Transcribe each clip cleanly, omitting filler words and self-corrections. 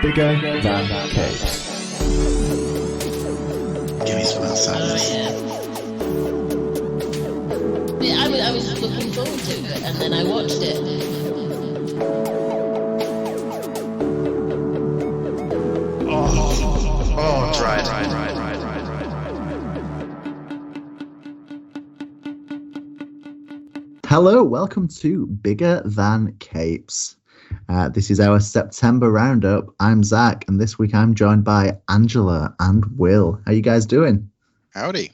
Bigger than capes. Give me some of that sadness. Yeah, I was just looking forward to it, and then I watched it. Right. Hello, welcome to Bigger Than Capes. This is our September roundup. I'm Zach, and this week I'm joined by Angela and Will. How you guys doing? Howdy.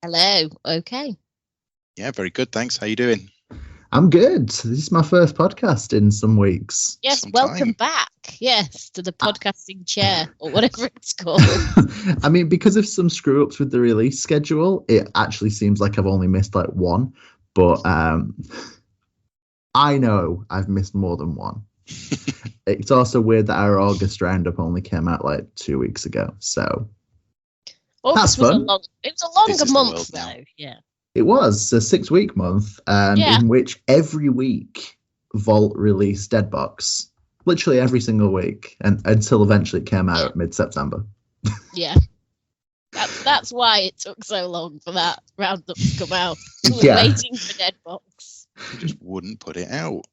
Hello. Okay. Yeah, very good, thanks. How you doing? I'm good. This is my first podcast in some weeks. Yes, Some welcome time. back. Yes, to the podcasting chair, or whatever it's called. I mean, because of some screw-ups with the release schedule, it actually seems like I've only missed like one. But I know I've missed more than one. It's also weird that our August roundup only came out like 2 weeks ago. So August That's fun. It was a This longer is the month, world now. though. Yeah. it was a 6-week month Yeah. in which every week Vault released Deadbox. Literally every single week, and until eventually it came out mid-September. Yeah. That's why it took so long for that roundup to come out. We were Yeah. waiting for Deadbox. You just wouldn't put it out.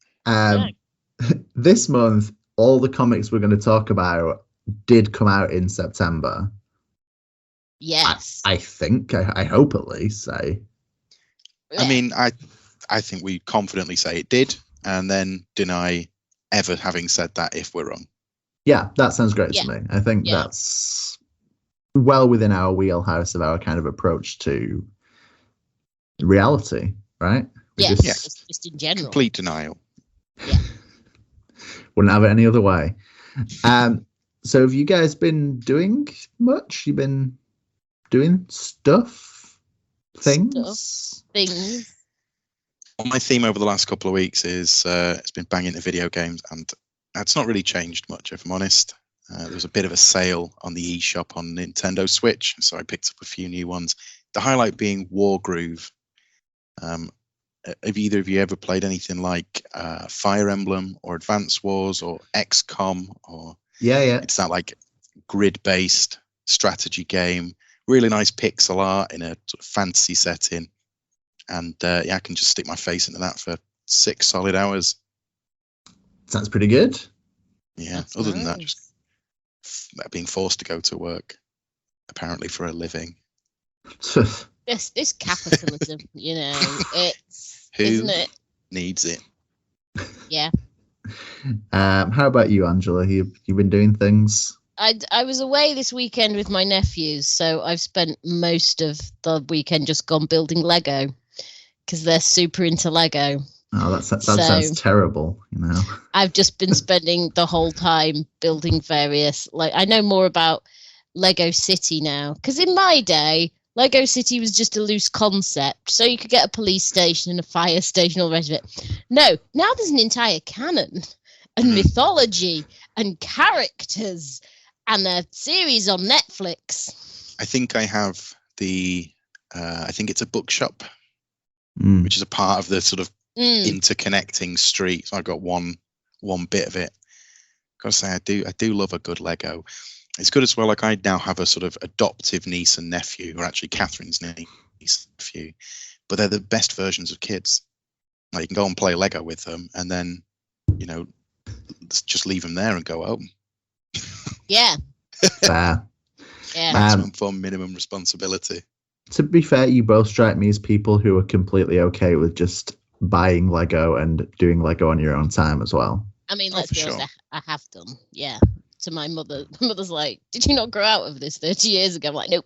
This month, all the comics we're going to talk about did come out in September. Yes. I think. I hope at least. I mean, I think we confidently say it did, and then deny ever having said that if we're wrong. Yeah, that sounds great Yeah. to me. I think Yeah. that's well within our wheelhouse of our kind of approach to reality, right? We Yeah. just Just in general. Complete denial. wouldn't have it any other way. So have you guys been doing much? You've been doing stuff? Things? Things. Well, my theme over the last couple of weeks is it's been banging into video games, and that's not really changed much, if I'm honest. There was a bit of a sale on the eShop on Nintendo Switch, so I picked up a few new ones. The highlight being Wargroove. Have either of you ever played anything like Fire Emblem or Advance Wars or XCOM? Or Yeah. it's that like grid-based strategy game, really nice pixel art in a sort of fantasy setting, and I can just stick my face into that for 6 solid hours. Sounds pretty good. Yeah. That's Other than that, nice. just being forced to go to work, apparently for a living. This capitalism, it's Who isn't it? needs it? Yeah. How about you, Angela? You've been doing things? I was away this weekend with my nephews, so I've spent most of the weekend just gone building Lego because they're super into Lego. Oh, that sounds terrible, I've just been spending the whole time building various, I know more about Lego City now, because in my day, Lego City was just a loose concept, so you could get a police station and a fire station, all the rest of it. No, now there's an entire canon and mythology and characters and a series on Netflix. I think I have I think it's a bookshop, which is a part of the sort of interconnecting street. So I got one bit of it. Gotta say, I do love a good Lego. It's good as well. Like I now have a sort of adoptive niece and nephew, or actually Catherine's niece and nephew, but they're the best versions of kids. Like you can go and play Lego with them, and then just leave them there and go home. Yeah. Fair. Yeah. Maximum fun, minimum responsibility. To be fair, you both strike me as people who are completely okay with just buying Lego and doing Lego on your own time as well. I mean, let's for be honest, sure. I have done. Yeah. To my mother. My mother's like, did you not grow out of this 30 years ago? I'm like, nope.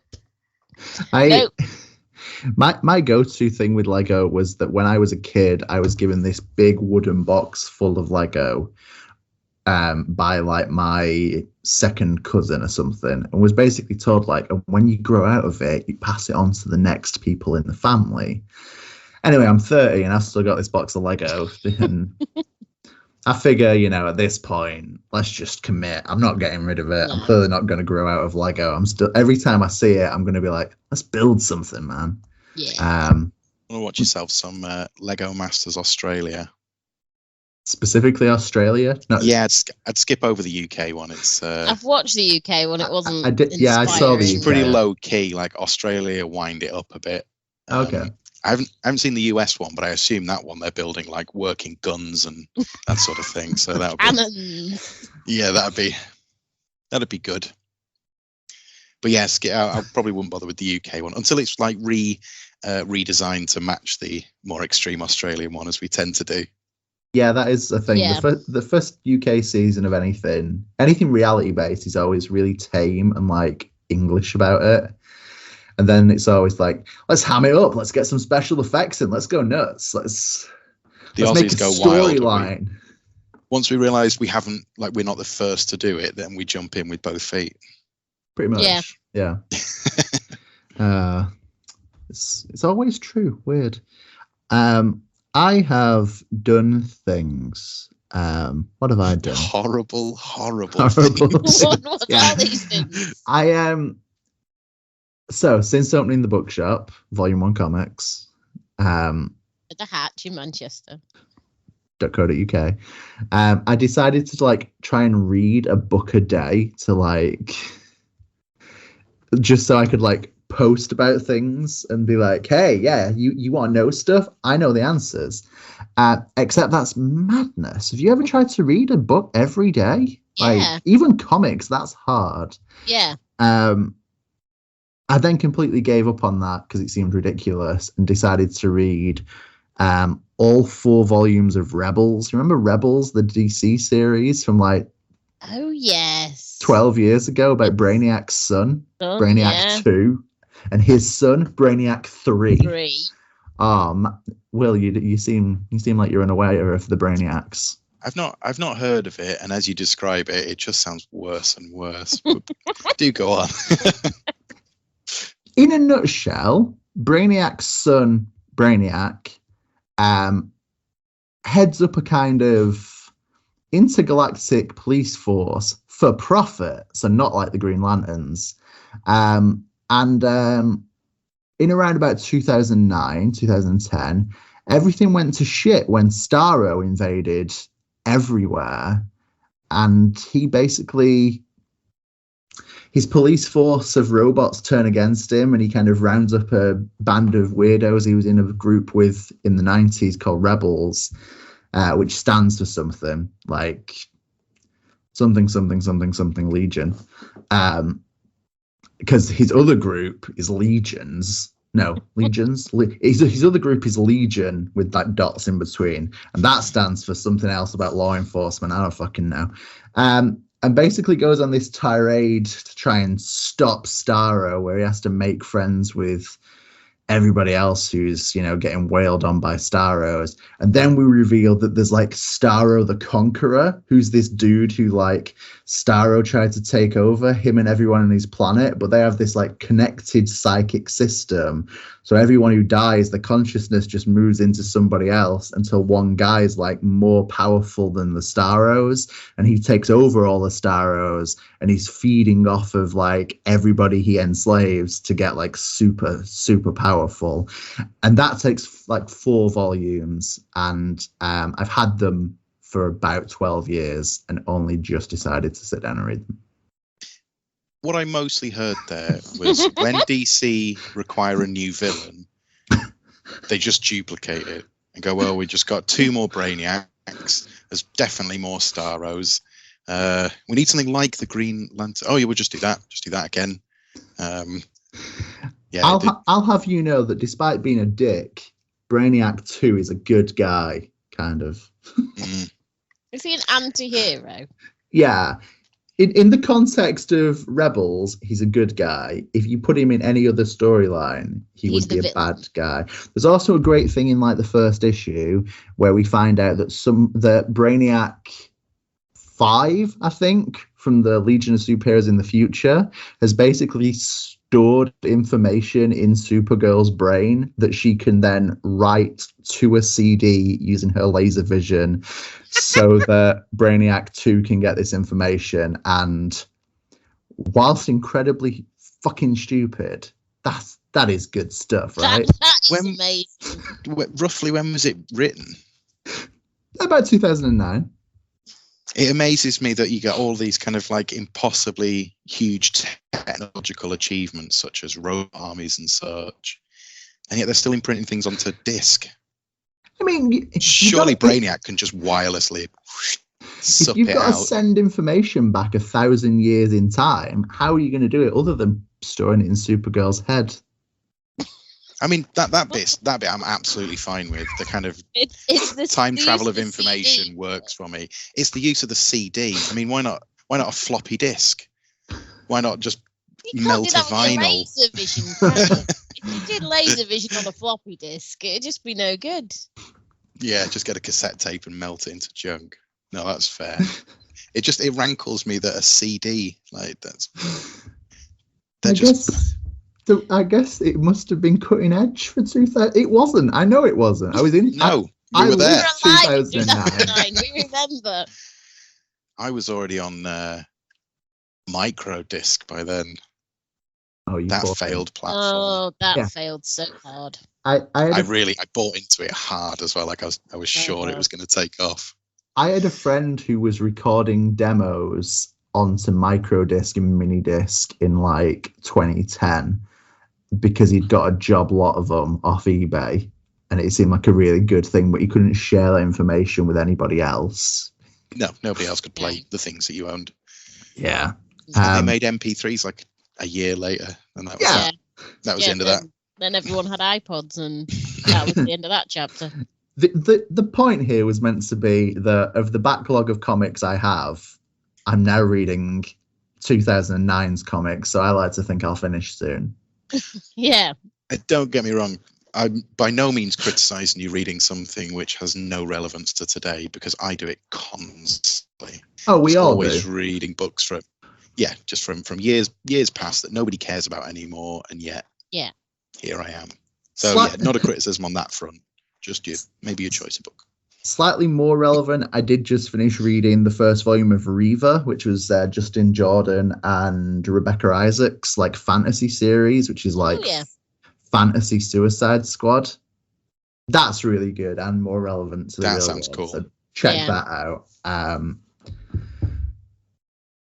Nope. My go-to thing with Lego was that when I was a kid, I was given this big wooden box full of Lego by like my second cousin or something, and was basically told like, when you grow out of it, you pass it on to the next people in the family. Anyway, I'm 30 and I've still got this box of Lego, and I figure, at this point, let's just commit. I'm not getting rid of it. No. I'm clearly not going to grow out of Lego. I'm still, every time I see it, I'm going to be like, let's build something, man. Yeah. Want to watch yourself some Lego Masters Australia. Specifically Australia? No. Yeah, I'd skip over the UK one. It's I've watched the UK one. It wasn't. I did. Yeah, I saw the UK. It's pretty low key. Like Australia, wind it up a bit. Okay. I haven't seen the US one, but I assume that one they're building like working guns and that sort of thing. So that would be, yeah, that'd be good. But yes, I probably wouldn't bother with the UK one until it's like redesigned to match the more extreme Australian one, as we tend to do. Yeah, that is a thing. Yeah. The first UK season of anything reality based is always really tame and like English about it. And then it's always like, let's ham it up, let's get some special effects in, let's go nuts, let's make a storyline. Once we realise we're not the first to do it, then we jump in with both feet. Pretty much. Yeah. It's always true. Weird. I have done things. What have I done? Horrible things. What are these things? So since opening the bookshop, Volume 1 Comics, At the Hatch in Manchester. .co.uk, I decided to like try and read a book a day to like just so I could like post about things and be like, hey, yeah, you want to know stuff? I know the answers. Except that's madness. Have you ever tried to read a book every day? Yeah. Like even comics, that's hard. Yeah. I then completely gave up on that because it seemed ridiculous and decided to read all 4 volumes of Rebels. Remember Rebels, the DC series from like Oh yes, 12 years ago about Brainiac's son, Brainiac 2, and his son, Brainiac 3. Will, you seem like you're unaware of the Brainiacs. I've not heard of it, and as you describe it, it just sounds worse and worse. Do go on. In a nutshell, Brainiac's son, Brainiac, heads up a kind of intergalactic police force for profit, so not like the Green Lanterns. And in around about 2009, 2010, everything went to shit when Starro invaded everywhere. And he basically... his police force of robots turn against him, and he kind of rounds up a band of weirdos he was in a group with in the 90s called Rebels, which stands for something like something Legion. Because his other group is Legions. No, Legions. His other group is Legion with like dots in between, and that stands for something else about law enforcement. I don't fucking know. And basically goes on this tirade to try and stop Starro, where he has to make friends with everybody else who's, getting wailed on by Starros. And then we reveal that there's like Starro the Conqueror, who's this dude who like Starro tried to take over, him and everyone on his planet, but they have this like connected psychic system. So everyone who dies, the consciousness just moves into somebody else until one guy is like more powerful than the Starros, and he takes over all the Starros, and he's feeding off of like everybody he enslaves to get like super powerful. And that takes like 4 volumes, and I've had them for about 12 years and only just decided to sit down and read them. What I mostly heard there was when DC require a new villain, they just duplicate it and go, well, we just got 2 more Brainiacs. There's definitely more Starros. We need something like the Green Lantern. Oh, yeah, we'll just do that. Just do that again. Yeah, I'll have you know that despite being a dick, Brainiac 2 is a good guy, kind of. Is he an anti-hero? Yeah. In the context of Rebels, he's a good guy. If you put him in any other storyline, he would be a bad guy. There's also a great thing in like the first issue where we find out that that Brainiac 5, I think, from the Legion of Superheroes in the future, has basically stored information in Supergirl's brain that she can then write to a CD using her laser vision so that Brainiac 2 can get this information. And whilst incredibly fucking stupid, that is good stuff, right? That is amazing. Roughly when was it written? About 2009. It amazes me that you get all these kind of like impossibly huge technological achievements, such as robot armies and such, and yet they're still imprinting things onto disk. I mean, surely Brainiac can just wirelessly suck if you've it got out. to send information back 1,000 years in time, how are you going to do it other than storing it in Supergirl's head? I mean, that bit I'm absolutely fine with. The kind of it's the time travel of the information CD. works for me. It's the use of the CD. I mean, why not a floppy disk? Why not just You can't melt do a that with your vinyl? laser vision, can you? If you did laser vision on a floppy disk, it'd just be no good. Yeah, just get a cassette tape and melt it into junk. No, that's fair. It rankles me that a CD I guess it must have been cutting edge for 2000. It wasn't. I know it wasn't. I was in. No, I we were there. 2009. We remember. I was already on micro disc by then. Oh, that failed platform. Oh, that failed so hard. I bought into it hard as well. Like I was sure it was going to take off. I had a friend who was recording demos onto microdisc and minidisc in like 2010 because he'd got a job lot of them off eBay, and it seemed like a really good thing, but he couldn't share that information with anybody else. No, nobody else could play the things that you owned. Yeah. They made MP3s like a year later, and that was that was the end of that. Then everyone had iPods, and that was the end of that chapter. The point here was meant to be that of the backlog of comics I have, I'm now reading 2009's comics, so I like to think I'll finish soon. Yeah. Don't get me wrong. I'm by no means criticizing you reading something which has no relevance to today, because I do it constantly. Oh, we all always do. Reading books from years past that nobody cares about anymore, and yet here I am. So not a criticism on that front. Just maybe your choice of book. Slightly more relevant, I did just finish reading the first volume of Reva, which was Justin Jordan and Rebecca Isaacs' like fantasy series, which is like fantasy Suicide Squad. That's really good and more relevant to the real sounds world. cool. So check that out.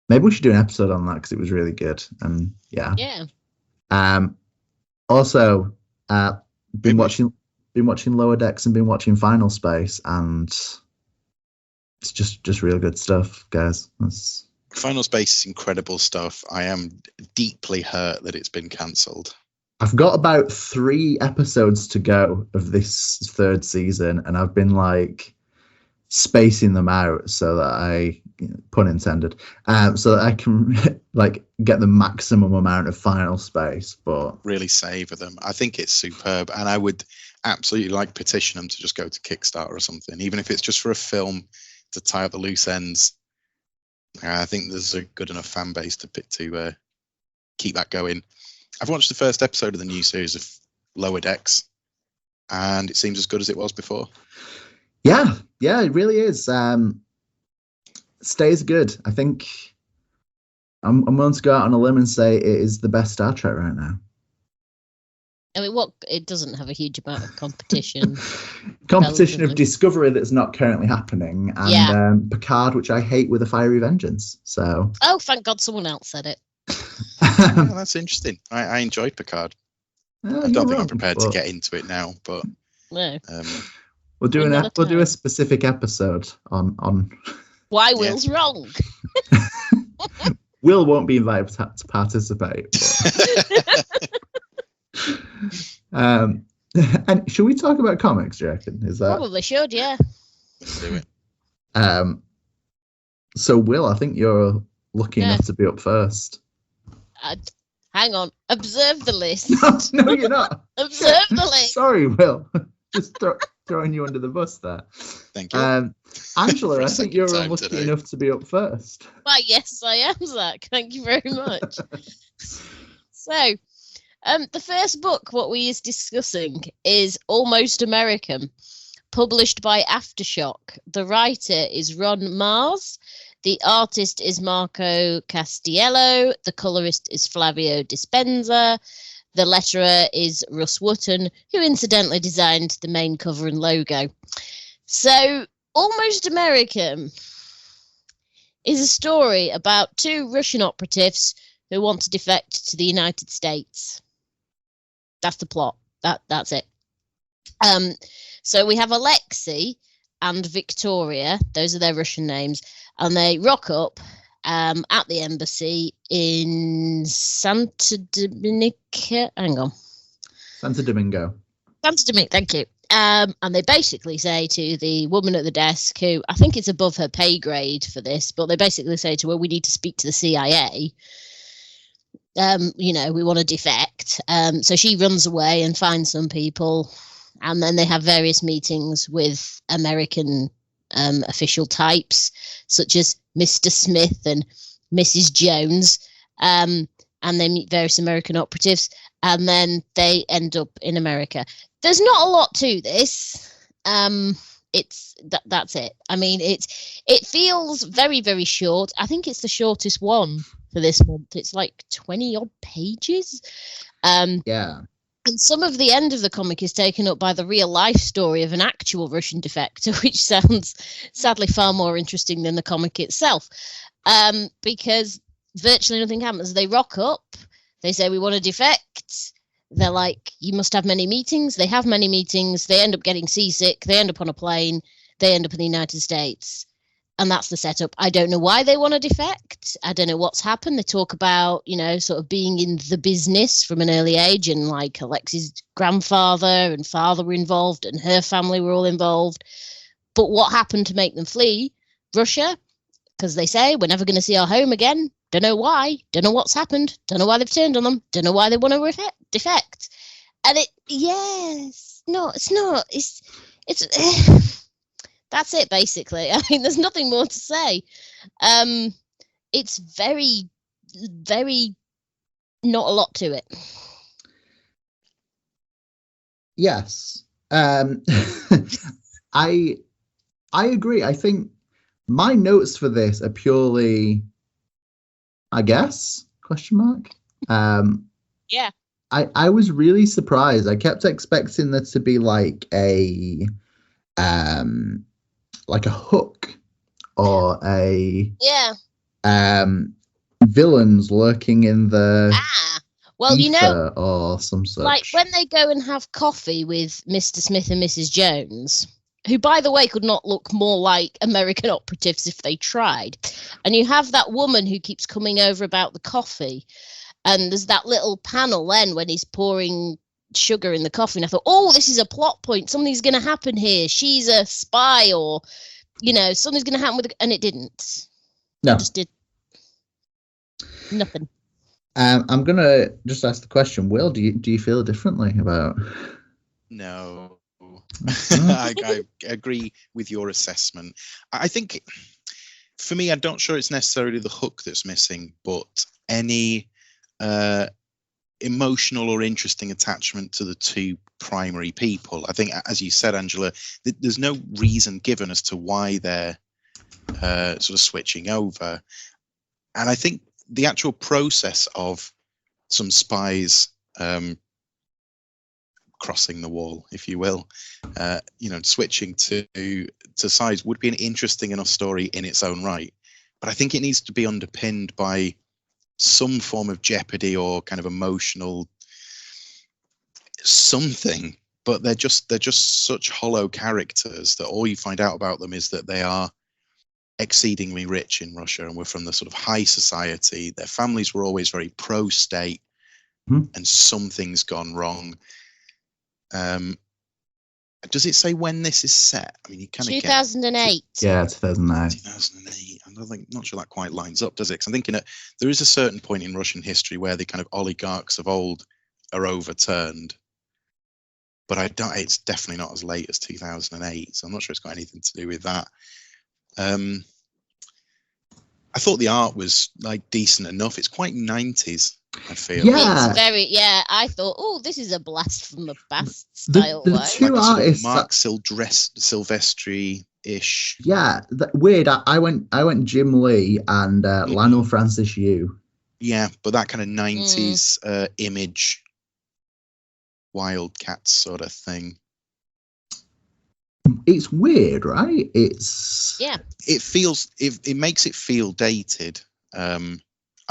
Maybe we should do an episode on that because it was really good. And also, been watching Lower Decks and been watching Final Space, and it's just real good stuff, guys. Final Space is incredible stuff. I am deeply hurt that it's been cancelled. I've got about 3 episodes to go of this 3rd season, and I've been like spacing them out so that pun intended, so that I can like get the maximum amount of Final Space, but really savor them. I think it's superb, and I would absolutely like petition them to just go to Kickstarter or something, even if it's just for a film to tie up the loose ends. I think there's a good enough fan base to keep that going. I've watched the first episode of the new series of Lower Decks, and it seems as good as it was before. Yeah, it really is. Stays good. I think I'm willing to go out on a limb and say it is the best Star Trek right now. I mean, it doesn't have a huge amount of competition. Competition of Discovery that's not currently happening, and Picard, which I hate with a fiery vengeance. So. Oh, thank God someone else said it. That's interesting. I enjoyed Picard. I don't think I'm prepared to get into it now, but no. We'll do a specific episode on why Will's wrong. Will won't be invited to participate. And should we talk about comics, do you reckon? Is that probably should, yeah. Let's do it. So Will, I think you're lucky enough to be up first. Hang on. Observe the list. No, you're not. Observe the list. Sorry, Will. Just throwing you under the bus there. Thank you. Angela, I think you're lucky enough to be up first. Why, yes, I am, Zach. Thank you very much. So, the first book what we is discussing is Almost American, published by Aftershock. The writer is Ron Mars. The artist is Marco Castiello. The colorist is Flavio Dispenza. The letterer is Russ Wotton, who incidentally designed the main cover and logo. So, Almost American is a story about two Russian operatives who want to defect to the United States. That's the plot. That's it. So we have Alexei and Victoria. Those are their Russian names. And they rock up at the embassy in Santa Dominica. Hang on. Santo Domingo. Santa Domingo, thank you. And they basically say to the woman at the desk, who I think it's above her pay grade for this, but they basically say to her, we need to speak to the CIA. We want to defect. So she runs away and finds some people. And then they have various meetings with American official types, such as Mr. Smith and Mrs. Jones. And they meet various American operatives. And then they end up in America. There's not a lot to this. That's it. I mean, it feels very, very short. I think it's the shortest one for this month. It's like 20 odd pages. Yeah. And some of the end of the comic is taken up by the real life story of an actual Russian defector, which sounds sadly far more interesting than the comic itself. Because virtually nothing happens. They rock up. They say, we want to defect. They're like, you must have many meetings. They have many meetings. They end up getting seasick. They end up on a plane. They end up in the United States. And that's the setup. I don't know why they want to defect. I don't know what's happened. They talk about, sort of being in the business from an early age. And like Alexei's grandfather and father were involved and her family were all involved. But what happened to make them flee Russia? Because they say, we're never going to see our home again. Don't know why. Don't know what's happened. Don't know why they've turned on them. Don't know why they want to defect. And it's not. It's that's it, basically. I mean, there's nothing more to say. It's very, very not a lot to it. Yes. I agree. I think my notes for this are purely, I guess, question mark. Yeah. I was really surprised. I kept expecting there to be like a hook or a villains lurking in the ether or some such. Like when they go and have coffee with Mr. Smith and Mrs. Jones, who, by the way, could not look more like American operatives if they tried. And you have that woman who keeps coming over about the coffee. And there's that little panel then when he's pouring sugar in the coffee. And I thought, oh, this is a plot point. Something's going to happen here. She's a spy or, something's going to happen with it. And it didn't. No. It just did nothing. I'm going to just ask the question, Will, do you feel differently about... No. I agree with your assessment. I think, for me, I'm not sure it's necessarily the hook that's missing, but any emotional or interesting attachment to the two primary people. I think, as you said, Angela, there's no reason given as to why they're sort of switching over. And I think the actual process of some spies crossing the wall, if you will, switching to sides would be an interesting enough story in its own right. But I think it needs to be underpinned by some form of jeopardy or kind of emotional something. But they're just such hollow characters that all you find out about them is that they are exceedingly rich in Russia and were from the sort of high society. Their families were always very pro-state, and something's gone wrong. Does it say when this is set? I mean, you kind of 2008. Yeah, 2009. 2008. Not sure that quite lines up, does it? Because I'm thinking that there is a certain point in Russian history where the kind of oligarchs of old are overturned, but it's definitely not as late as 2008. So I'm not sure it's got anything to do with that. I thought the art was like decent enough. It's quite 90s. I feel. Yeah. It's very, I thought, oh, this is a blast from the past style. The two like artists, Mark Silvestri-ish. Yeah, weird. I went Jim Lee and Lionel Francis Yu. Yeah, but that kind of 90s image, Wildcats sort of thing. It's weird, right? It's it makes it feel dated. I'm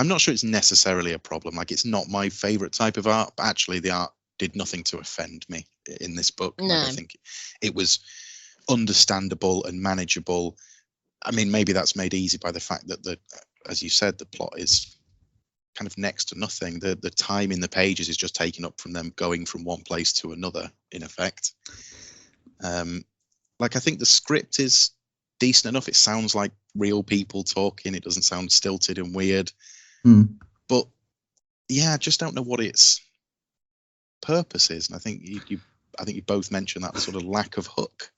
not sure it's necessarily a problem. Like, it's not my favorite type of art, but actually the art did nothing to offend me in this book. No. Like, I think it was understandable and manageable. I mean, maybe that's made easy by the fact that as you said, the plot is kind of next to nothing. The time in the pages is just taken up from them going from one place to another, in effect. Like, I think the script is decent enough. It sounds like real people talking. It doesn't sound stilted and weird. But yeah, I just don't know what its purpose is. And I think you both mentioned that sort of lack of hook.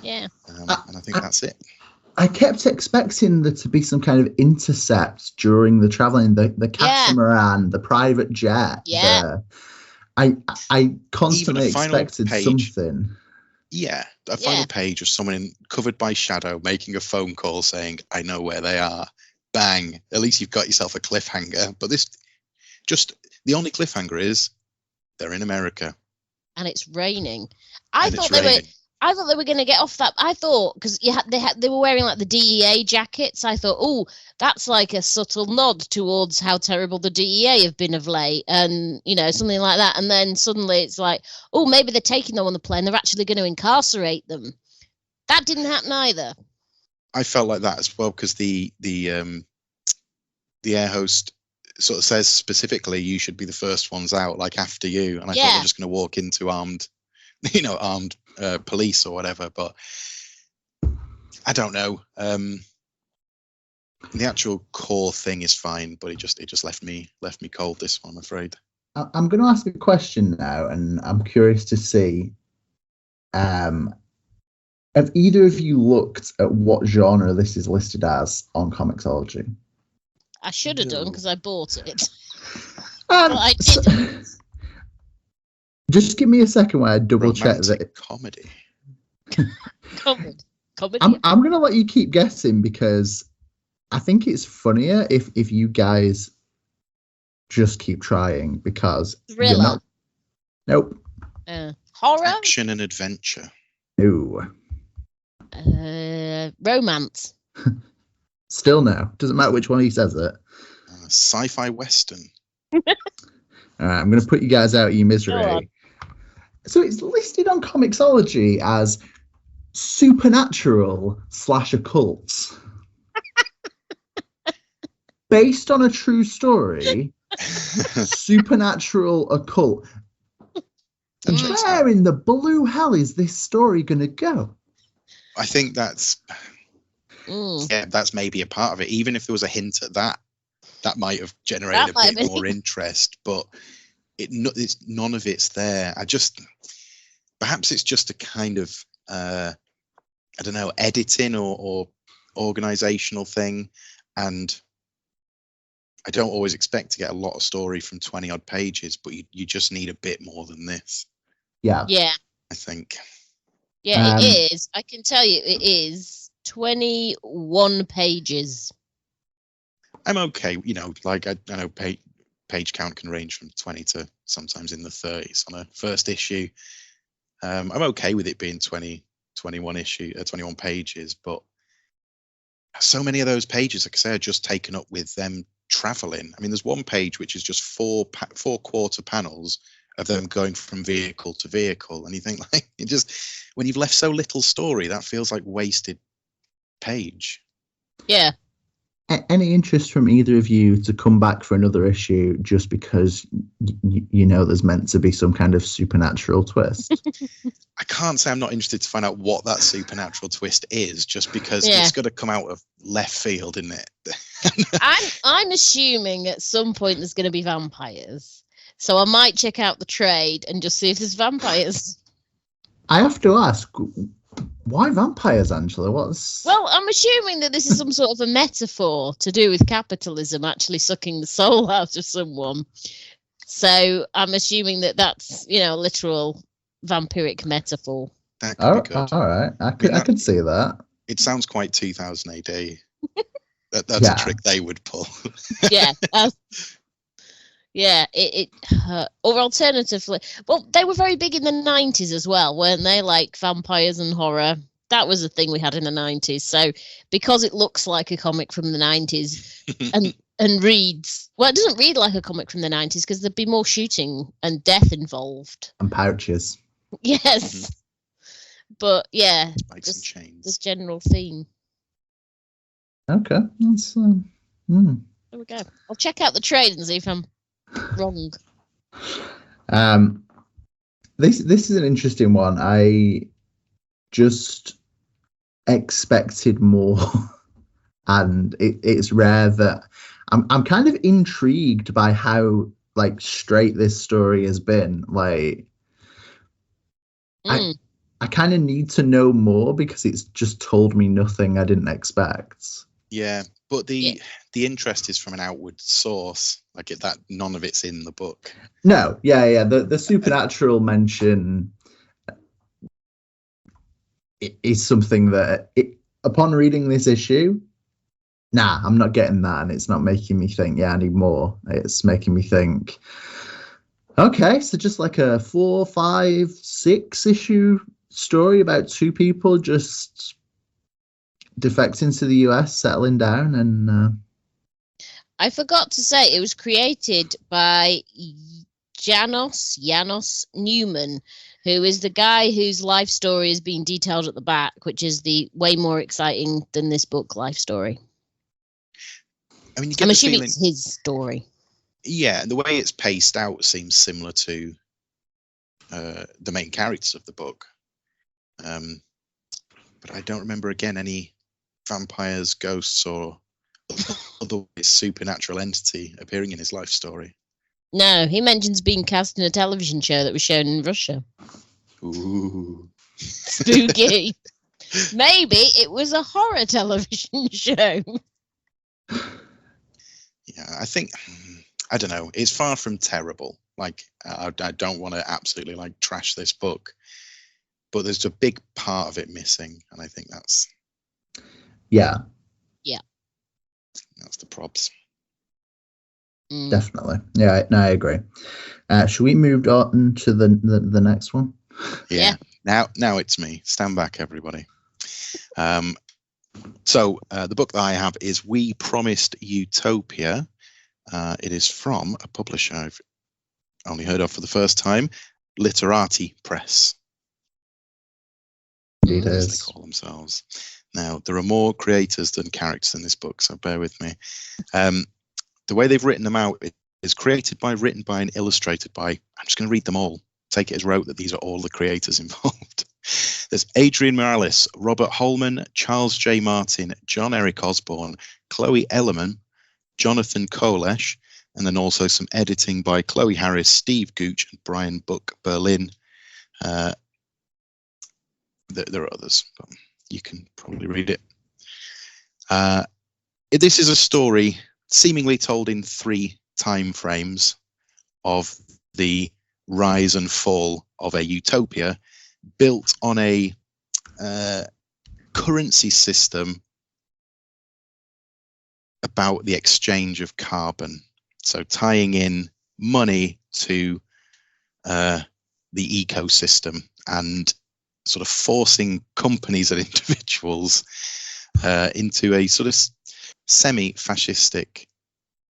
Yeah. And I think that's it. I kept expecting there to be some kind of intercept during the traveling, the catamaran, the private jet. Yeah. I constantly expected something. Yeah, a final page of someone covered by shadow making a phone call saying, "I know where they are." Bang! At least you've got yourself a cliffhanger. But the only cliffhanger is they're in America, and it's raining. I thought they were going to get off that. I thought, because they were wearing like the DEA jackets. I thought, oh, that's like a subtle nod towards how terrible the DEA have been of late, and something like that. And then suddenly it's like, oh, maybe they're taking them on the plane. They're actually going to incarcerate them. That didn't happen either. I felt like that as well, because the air host sort of says specifically, "You should be the first ones out, like after you." And I thought they're just going to walk into armed police or whatever. But I don't know. The actual core thing is fine, but it just left me cold, this one, I'm afraid. I'm going to ask a question now, and I'm curious to see. Have either of you looked at what genre this is listed as on Comixology? I should have done, because I bought it. But I didn't. Just give me a second while I double check that. Comedy. Comedy. I'm going to let you keep guessing, because I think it's funnier if you guys just keep trying, because thriller. Nope. Horror. Action and adventure. No. Romance. Still no. Doesn't matter which one he says it. Sci-fi western. All right, I'm going to put you guys out of your misery. So it's listed on Comixology as supernatural / occult. Based on a true story, supernatural occult. Where in the blue hell is this story going to go? I think that's maybe a part of it. Even if there was a hint at that might have generated a bit more interest. But it's none of it's there. Perhaps it's just a kind of I don't know, editing or organizational thing, and I don't always expect to get a lot of story from 20 odd pages, but you just need a bit more than this. Yeah. I think. Yeah, it is. I can tell you, it is 21 pages. I'm okay. Like I know page count can range from 20 to sometimes in the 30s on a first issue. I'm okay with it being 21 pages, but so many of those pages, like I say, are just taken up with them traveling. I mean, there's one page which is just four quarter panels of them going from vehicle to vehicle, and you think, like, when you've left so little story, that feels like wasted page. Yeah. Any interest from either of you to come back for another issue just because there's meant to be some kind of supernatural twist? I can't say I'm not interested to find out what that supernatural twist is, just because it's got to come out of left field, isn't it? I'm assuming at some point there's going to be vampires, so I might check out the trade and just see if there's vampires. I have to ask, why vampires, Angela? Well, I'm assuming that this is some sort of a metaphor to do with capitalism actually sucking the soul out of someone. So I'm assuming that that's, a literal vampiric metaphor. That could be good. All right. I could see that. It sounds quite 2000 AD. That's a trick they would pull. Yeah. Yeah, it or alternatively, well, they were very big in the 90s as well, weren't they? Like vampires and horror. That was a thing we had in the 90s. So because it looks like a comic from the 90s and reads, well, it doesn't read like a comic from the 90s because there'd be more shooting and death involved. And pouches. Yes. But yeah, Spikes and chains. this general theme. Okay. That's There we go. I'll check out the trade and see if I'm wrong. This is an interesting one. I just expected more, and it's rare that I'm kind of intrigued by how like straight this story has been. Like, I kind of need to know more because it's just told me nothing I didn't expect. Yeah, but the interest is from an outward source. Like that, none of it's in the book. No, yeah. The supernatural mention is something that, upon reading this issue, I'm not getting that, and it's not making me think, I need more. It's making me think, okay, so just like a 4, 5, 6 issue story about two people just defecting to the US, settling down, and I forgot to say it was created by Janos Newman, who is the guy whose life story is being detailed at the back, which is the way more exciting than this book life story. I mean, you get I'm the assuming feeling, it's his story. Yeah, and the way it's paced out seems similar to the main characters of the book. But I don't remember again any vampires, ghosts, or other supernatural entity appearing in his life story. No, he mentions being cast in a television show that was shown in Russia. Ooh. Spooky. Maybe it was a horror television show. Yeah, I think, I don't know, it's far from terrible. Like, I don't want to absolutely like trash this book, but there's a big part of it missing, and I think that's that's the probs. Definitely. Yeah, no, I agree. Should we move on to the next one? Yeah. Now it's me. Stand back, everybody. So the book that I have is We Promised Utopia. It is from a publisher I've only heard of for the first time, Literati Press. Indeed, As they call themselves. Now, there are more creators than characters in this book, so bear with me. The way they've written them out is created by, written by, and illustrated by. I'm just going to read them all. Take it as rote that these are all the creators involved. There's Adrian Morales, Robert Holman, Charles J. Martin, John Eric Osborne, Chloe Ellerman, Jonathan Kolesh, and then also some editing by Chloe Harris, Steve Gooch, and Brian Buck Berlin. There are others, but you can probably read it. This is a story seemingly told in 3 time frames of the rise and fall of a utopia built on a currency system about the exchange of carbon. So tying in money to the ecosystem and sort of forcing companies and individuals into a sort of semi-fascistic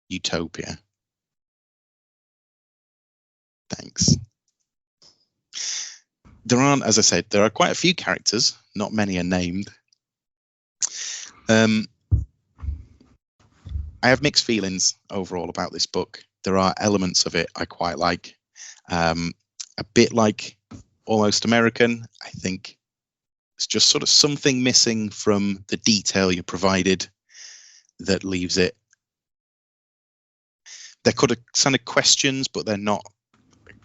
utopia. Thanks. There aren't, as I said, there are quite a few characters. Not many are named. I have mixed feelings overall about this book. There are elements of it I quite like. A bit like Almost American, I think it's just sort of something missing from the detail you provided that leaves it. They're kind of questions, but they're not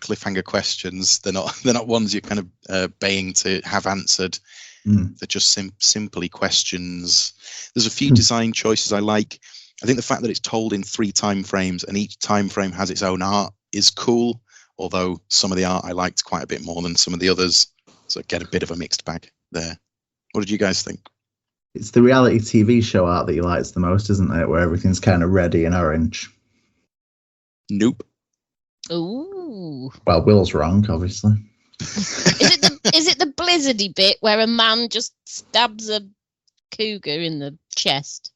cliffhanger questions. They're not ones you're kind of baying to have answered. They're just simply questions. There's a few design choices I like. I think the fact that it's told in 3 time frames and each time frame has its own art is cool, although some of the art I liked quite a bit more than some of the others, so I get a bit of a mixed bag there. What did you guys think? It's the reality TV show art that you liked the most, isn't it, where everything's kind of ready and orange? Nope. Ooh. Well, Will's wrong, obviously. Is it the blizzardy bit where a man just stabs a cougar in the chest?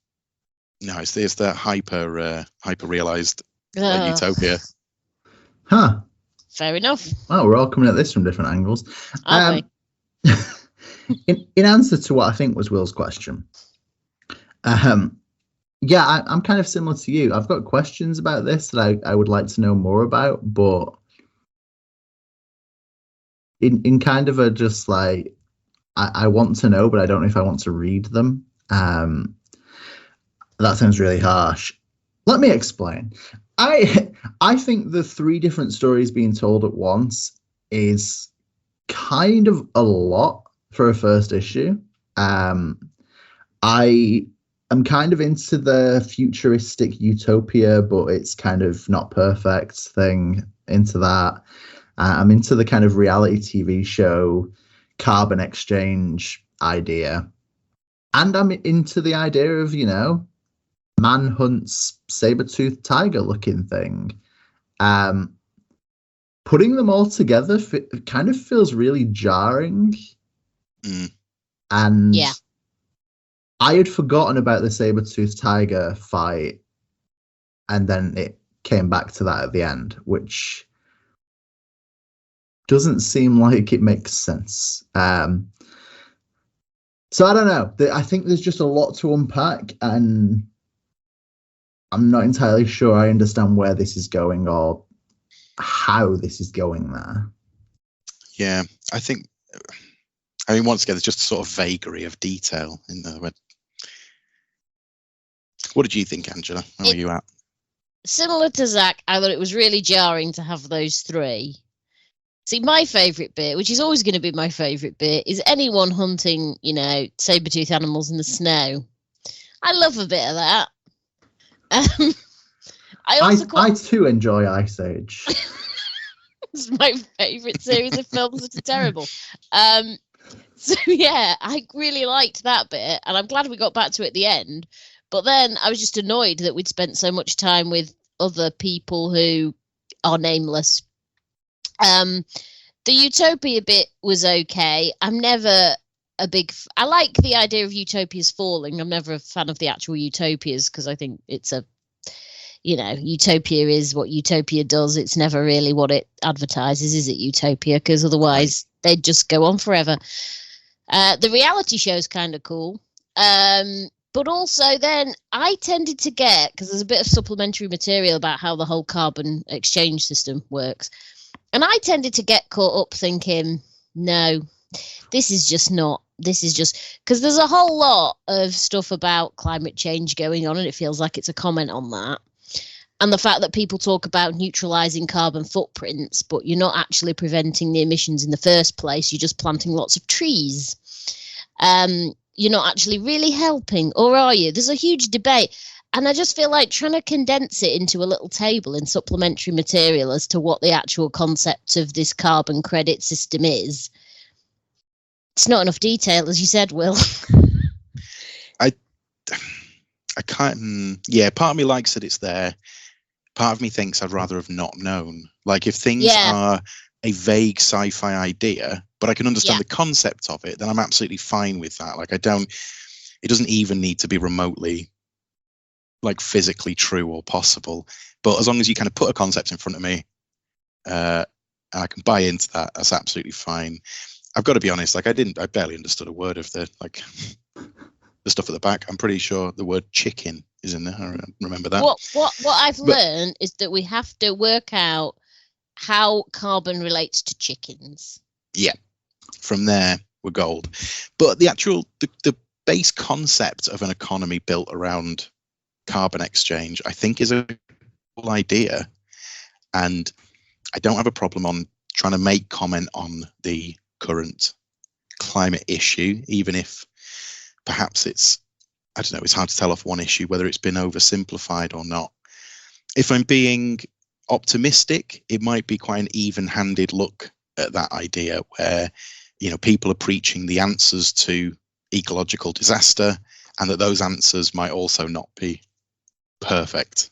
No, it's the hyper realized Utopia. Huh. Fair enough. Well, we're all coming at this from different angles. Aren't we? in answer to what I think was Will's question, yeah, I'm kind of similar to you. I've got questions about this that I would like to know more about, but in kind of a just like I want to know, but I don't know if I want to read them. That sounds really harsh. Let me explain. I think the 3 different stories being told at once is kind of a lot for a first issue. I am kind of into the futuristic Utopia, but it's kind of not perfect thing. Into that. I'm into the kind of reality TV show carbon exchange idea. And I'm into the idea of, man hunts saber-toothed tiger looking thing. Putting them all together kind of feels really jarring. And yeah. I had forgotten about the saber-toothed tiger fight, and then it came back to that at the end, which doesn't seem like it makes sense. So I don't know. I think there's just a lot to unpack, and I'm not entirely sure I understand where this is going or how this is going there. Yeah, I mean, once again, there's just a sort of vagary of detail in there. What did you think, Angela? Where were you at? Similar to Zach, I thought it was really jarring to have those 3. See, my favourite bit, which is always going to be my favourite bit, is anyone hunting, saber-toothed animals in the snow. I love a bit of that. I too enjoy Ice Age. It's my favourite series of films that are terrible. So yeah, I really liked that bit, and I'm glad we got back to it at the end. But then I was just annoyed that we'd spent so much time with other people who are nameless. The Utopia bit was okay. I'm never a big... I like the idea of utopias falling. I'm never a fan of the actual utopias because I think it's a... Utopia is what Utopia does. It's never really what it advertises, is it, Utopia? Because otherwise they'd just go on forever. The reality show is kind of cool. But also then I tended to get... Because there's a bit of supplementary material about how the whole carbon exchange system works. And I tended to get caught up thinking, no, this is just because there's a whole lot of stuff about climate change going on, and it feels like it's a comment on that. And the fact that people talk about neutralizing carbon footprints, but you're not actually preventing the emissions in the first place. You're just planting lots of trees. You're not actually really helping, or are you? There's a huge debate. And I just feel like trying to condense it into a little table in supplementary material as to what the actual concept of this carbon credit system is. It's not enough detail, as you said, Will. I can't. Yeah, part of me likes that it's there. Part of me thinks I'd rather have not known. Like if things are a vague sci-fi idea, but I can understand the concept of it, then I'm absolutely fine with that. Like it doesn't even need to be remotely like physically true or possible, but as long as you kind of put a concept in front of me and I can buy into that, that's absolutely fine. I've got to be honest, like I barely understood a word of the stuff at the back. I'm pretty sure the word chicken is in there. I remember that. What I've learned is that we have to work out how carbon relates to chickens. Yeah, from there we're gold. But the actual the base concept of an economy built around carbon exchange, I think, is a cool idea, and I don't have a problem on trying to make comment on the current climate issue, even if perhaps it's hard to tell off one issue whether it's been oversimplified or not. If I'm being optimistic, it might be quite an even-handed look at that idea where people are preaching the answers to ecological disaster, and that those answers might also not be perfect.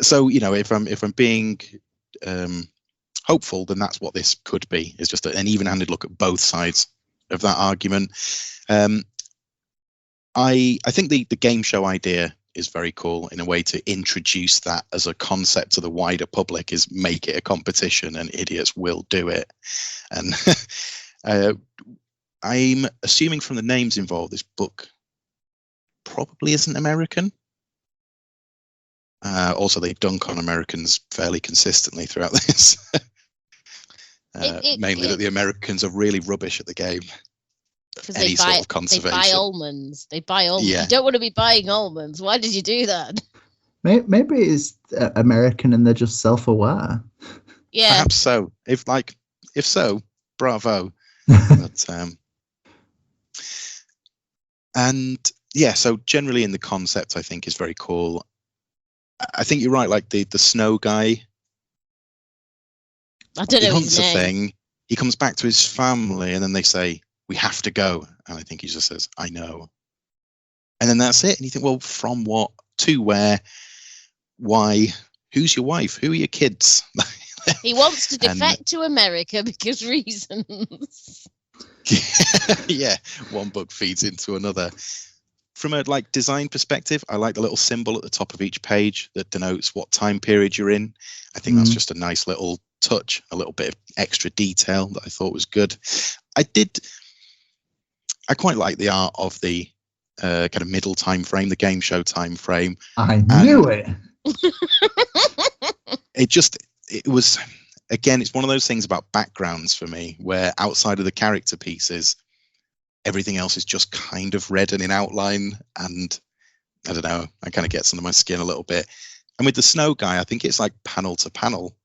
So if I'm being hopeful, then that's what this could be. It's just an even-handed look at both sides of that argument. I think the game show idea is very cool. In a way to introduce that as a concept to the wider public is make it a competition, and idiots will do it. And I'm assuming from the names involved, this book probably isn't American. Also, they dunk on Americans fairly consistently throughout this. Mainly that the Americans are really rubbish at the game. Any sort of conservation. They buy almonds. Yeah. You don't want to be buying almonds. Why did you do that? Maybe it's American and they're just self-aware. Yeah. Perhaps so. If so, bravo. But, and yeah, so generally in the concept, I think is very cool. I think you're right. Like the snow guy. I don't know. He hunts a thing. He comes back to his family, and then they say, "We have to go." And I think he just says, "I know." And then that's it. And you think, well, from what to where? Why? Who's your wife? Who are your kids? He wants to defect to America because reasons. Yeah, one book feeds into another. From a design perspective, I like the little symbol at the top of each page that denotes what time period you're in. I think that's just a nice little touch, a little bit of extra detail that I thought was good. I quite like the art of the kind of middle time frame, the game show time frame. I knew it. It was, again, it's one of those things about backgrounds for me, where outside of the character pieces, everything else is just kind of red and in outline, and I don't know, I kind of gets under my skin a little bit. And with the snow guy, I think it's like panel to panel.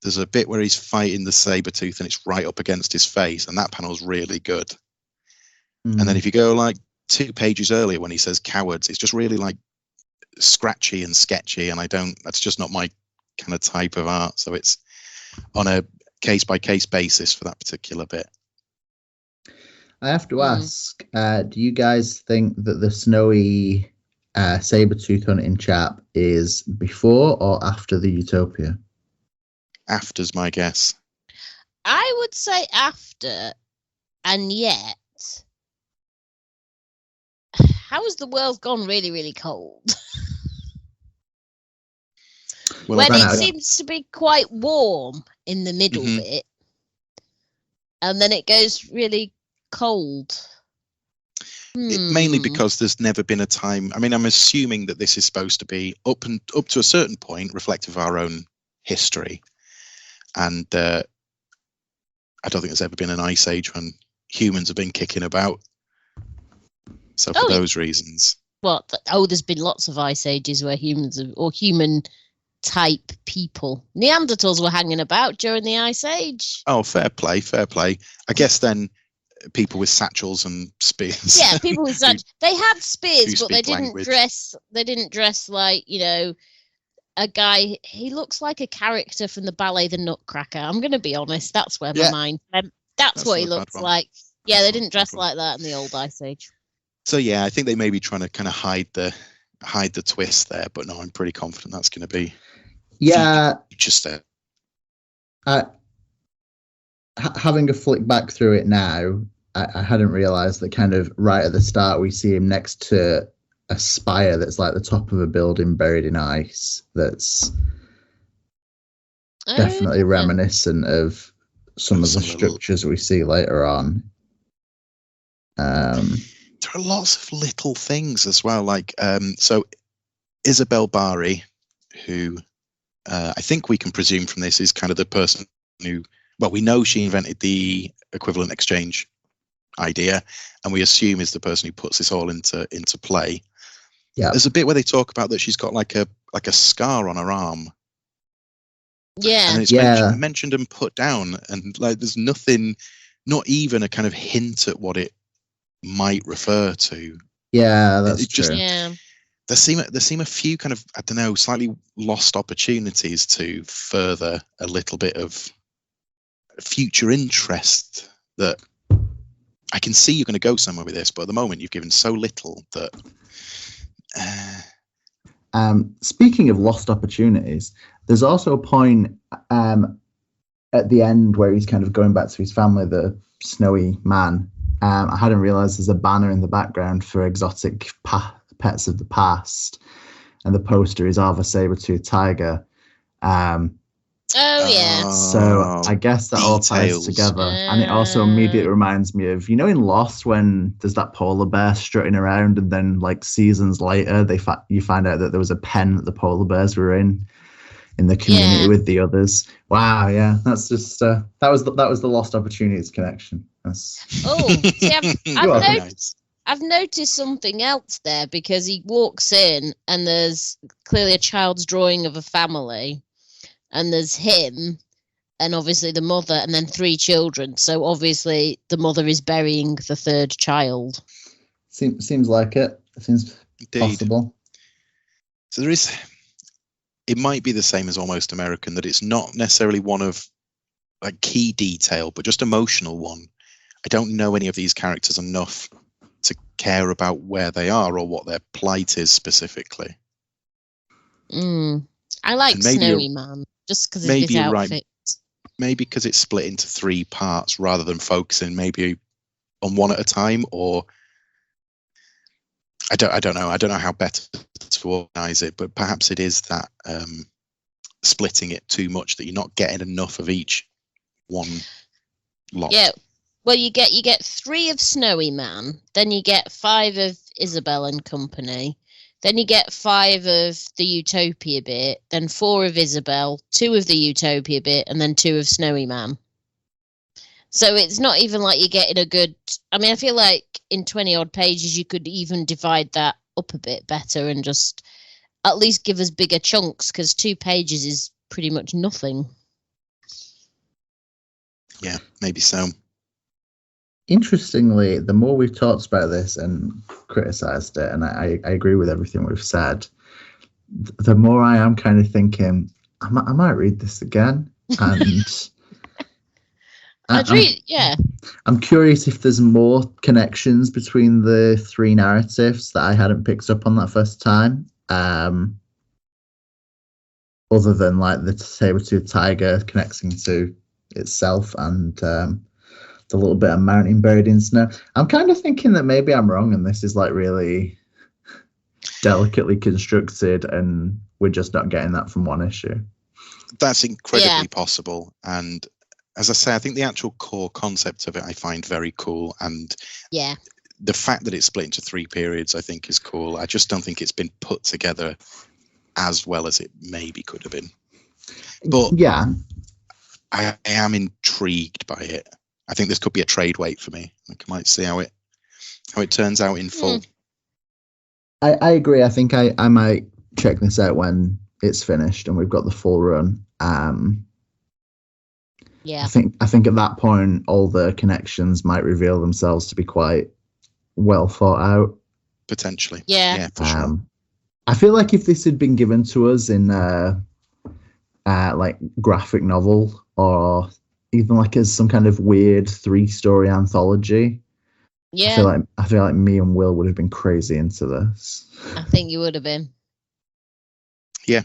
There's a bit where he's fighting the saber-tooth and it's right up against his face, and that panel's really good. And then if you go 2 pages earlier when he says cowards, it's just really scratchy and sketchy, and that's just not my kind of type of art. So it's on a case-by-case basis for that particular bit. I have to ask, do you guys think that the snowy saber-tooth hunting chap is before or after the Utopia? After's my guess. I would say after, and yet, how has the world gone really, really cold? Well, when it seems to be quite warm in the middle bit, and then it goes really cold. Mainly because there's never been a time. I mean, I'm assuming that this is supposed to be up to a certain point reflective of our own history, and I don't think there's ever been an ice age when humans have been kicking about. So for those reasons, there's been lots of ice ages where humans or human type people, Neanderthals were hanging about during the ice age. Oh, fair play. I guess then people with satchels and spears. Yeah, people with satchels. They had spears, but they didn't dress. They didn't dress like, a guy. He looks like a character from the ballet The Nutcracker. I'm going to be honest. That's where my mind went. That's what he looks like. Yeah, they didn't dress like that in the old ice age. So yeah, I think they may be trying to kind of hide the twist there, but no, I'm pretty confident that's going to be. Yeah, just having a flick back through it now, I hadn't realised that kind of right at the start we see him next to a spire that's like the top of a building buried in ice. That's definitely reminiscent of some of the structures we see later on. There are lots of little things as well, so Isabel Bari, who I think we can presume from this is kind of the person who, we know she invented the equivalent exchange idea, and we assume is the person who puts this all into play. Yeah, there's a bit where they talk about that she's got like a scar on her arm. Yeah, and it's mentioned and put down, and there's nothing, not even a kind of hint at what it might refer to. Yeah, that's true. There seem a few kind of, I don't know, slightly lost opportunities to further a little bit of future interest that I can see you're going to go somewhere with this, but at the moment you've given so little that Speaking of lost opportunities, there's also a point at the end where he's kind of going back to his family, the snowy man. I hadn't realized there's a banner in the background for exotic pets of the past, and the poster is of a saber-toothed tiger. So I guess that all ties together. And it also immediately reminds me of, in Lost, when there's that polar bear strutting around, and then like seasons later, you find out that there was a pen that the polar bears were in the community with the others. Wow, yeah, that's just that was the lost opportunities connection. I've noticed something else there, because he walks in and there's clearly a child's drawing of a family, and there's him and obviously the mother, and then 3 children. So obviously the mother is burying the 3rd child. Seems like it. Seems possible. So it might be the same as Almost American, that it's not necessarily one of a key detail, but just emotional one. I don't know any of these characters enough to care about where they are or what their plight is specifically. I like Snowy Man, just because of his outfit. Right. Maybe because it's split into 3 parts rather than focusing maybe on one at a time, or I don't know. I don't know how better to organize it, but perhaps it is that splitting it too much that you're not getting enough of each one lot. Yeah. Well, you get 3 of Snowy Man, then you get 5 of Isabel and Company, then you get 5 of the Utopia bit, then 4 of Isabel, 2 of the Utopia bit, and then 2 of Snowy Man. So it's not even like you're getting a good... I mean, I feel like in 20-odd pages you could even divide that up a bit better and just at least give us bigger chunks, because 2 pages is pretty much nothing. Yeah, maybe so. Interestingly, the more we've talked about this and criticised it, and I agree with everything we've said, the more I am kind of thinking, I might read this again. And I'm curious if there's more connections between the 3 narratives that I hadn't picked up on that first time. Other than like the saber-toothed tiger connecting to itself and the little bit of mountain buried in snow. I'm kind of thinking that maybe I'm wrong and this is like really delicately constructed and we're just not getting that from one issue. That's incredibly possible. And as I say, I think the actual core concept of it I find very cool. And the fact that it's split into 3 periods I think is cool. I just don't think it's been put together as well as it maybe could have been. But I am intrigued by it. I think this could be a trade weight for me. I might see how it turns out in full. I agree. I think I might check this out when it's finished and we've got the full run. I think at that point all the connections might reveal themselves to be quite well thought out. Potentially. Yeah, for sure. I feel like if this had been given to us in like graphic novel or even like as some kind of weird 3-story anthology, I feel like me and Will would have been crazy into this. I think you would have been. Yeah.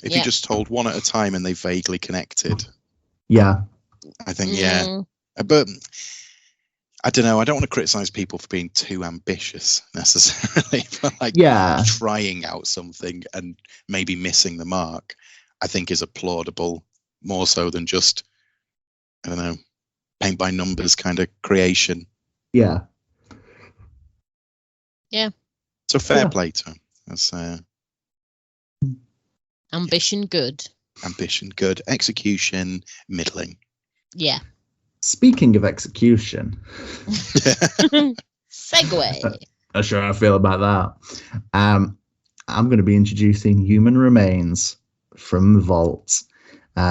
If you just told one at a time and they vaguely connected. Yeah. I think, But I don't know. I don't want to criticize people for being too ambitious necessarily, but trying out something and maybe missing the mark, I think is applaudable more so than just, I don't know, paint by numbers kind of creation. Yeah. Yeah. So fair play to him. That's ambition good. Ambition good. Execution middling. Yeah. Speaking of execution. Segue. Not sure how I feel about that. I'm going to be introducing Human Remains from the Vault,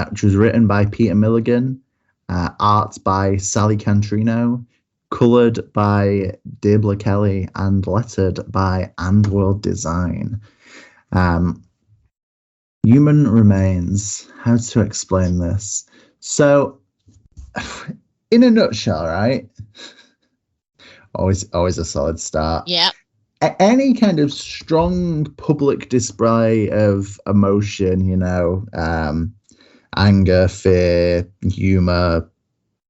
which was written by Peter Milligan, art by Sally Cantrino, coloured by Dibla Kelly, and lettered by And World Design. Human Remains. How to explain this? So, in a nutshell, right? Always a solid start. Yeah. any kind of strong public display of emotion, anger, fear, humor,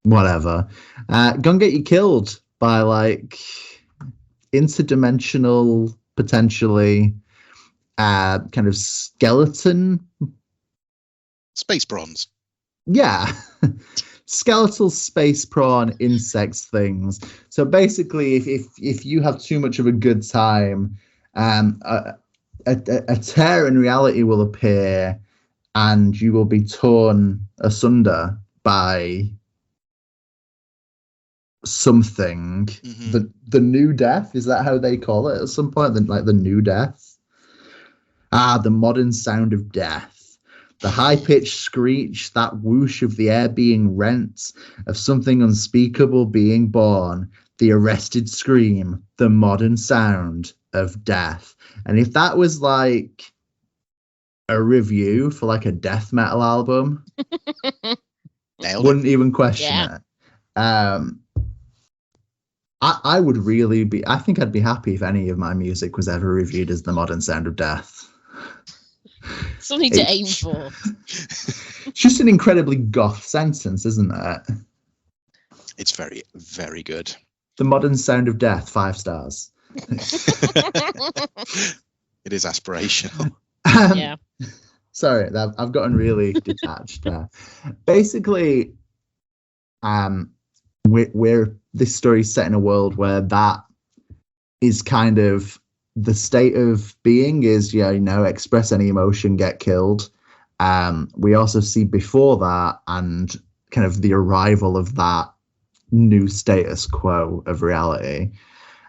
whatever, gonna get you killed by like interdimensional, potentially kind of skeleton space prawns. Yeah. Skeletal space prawn insects things. So basically, if you have too much of a good time, a tear in reality will appear, and you will be torn asunder by something. Mm-hmm. The new death, is that how they call it at some point? Like the new death. The modern sound of death. The high-pitched screech, that whoosh of the air being rent, of something unspeakable being born, the arrested scream, the modern sound of death. And if that was like a review for like a death metal album, wouldn't even question it. I would really be, I think I'd be happy if any of my music was ever reviewed as the modern sound of death. Something to aim for. It's just an incredibly goth sentence, isn't it? It's very, very good. The modern sound of death, 5 stars. It is aspirational. Yeah. Sorry, I've gotten really detached there. Basically, we're this story's set in a world where that is kind of the state of being is, express any emotion, get killed. We also see before that and kind of the arrival of that new status quo of reality.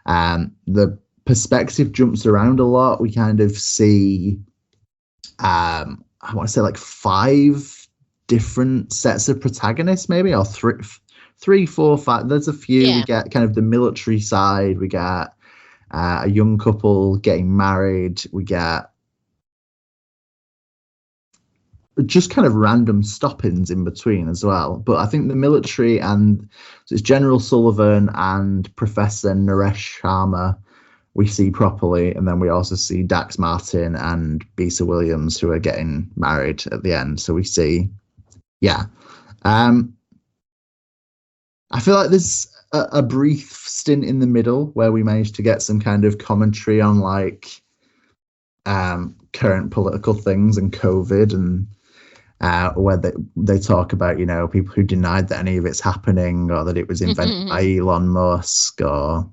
The perspective jumps around a lot. We kind of see, I want to say like 5 different sets of protagonists, maybe, or 3, 4, 5. There's a few. Yeah. We get kind of the military side. We get a young couple getting married. We get just kind of random stop-ins in between as well. But I think the military, and so it's General Sullivan and Professor Naresh Sharma we see properly, and then we also see Dax Martin and Bisa Williams who are getting married at the end. So we see, I feel like there's a brief stint in the middle where we managed to get some kind of commentary on like current political things and COVID, and where they talk about, people who denied that any of it's happening or that it was invented by Elon Musk, or,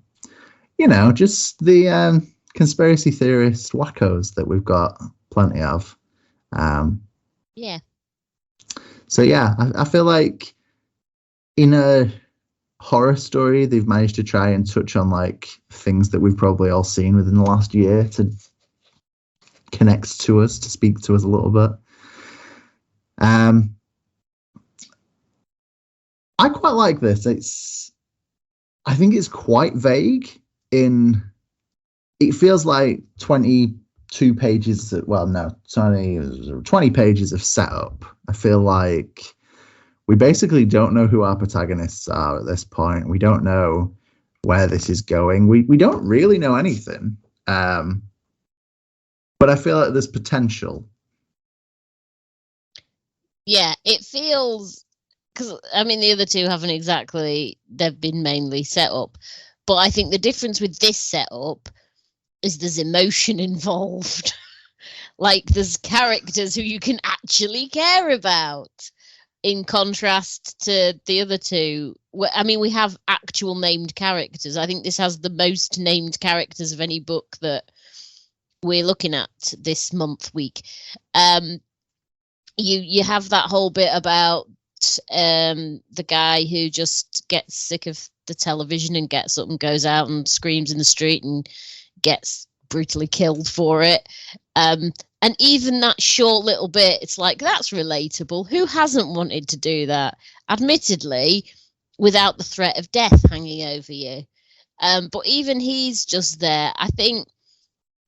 just the conspiracy theorist wackos that we've got plenty of. Yeah. So, I feel like in a horror story, they've managed to try and touch on like things that we've probably all seen within the last year to connect to us, to speak to us a little bit. I quite like this. I think it's quite vague it feels like 22 pages, 20 pages of setup. I feel like we basically don't know who our protagonists are at this point. We don't know where this is going. We don't really know anything. But I feel like there's potential. Yeah, it feels, because the other two haven't exactly, they've been mainly set up. But I think the difference with this setup is there's emotion involved. Like there's characters who you can actually care about. In contrast to the other two, we have actual named characters. I think this has the most named characters of any book that we're looking at this week. You have that whole bit about the guy who just gets sick of the television and gets up and goes out and screams in the street and gets brutally killed for it. And even that short little bit, it's like, that's relatable. Who hasn't wanted to do that? Admittedly, without the threat of death hanging over you. But even he's just there. I think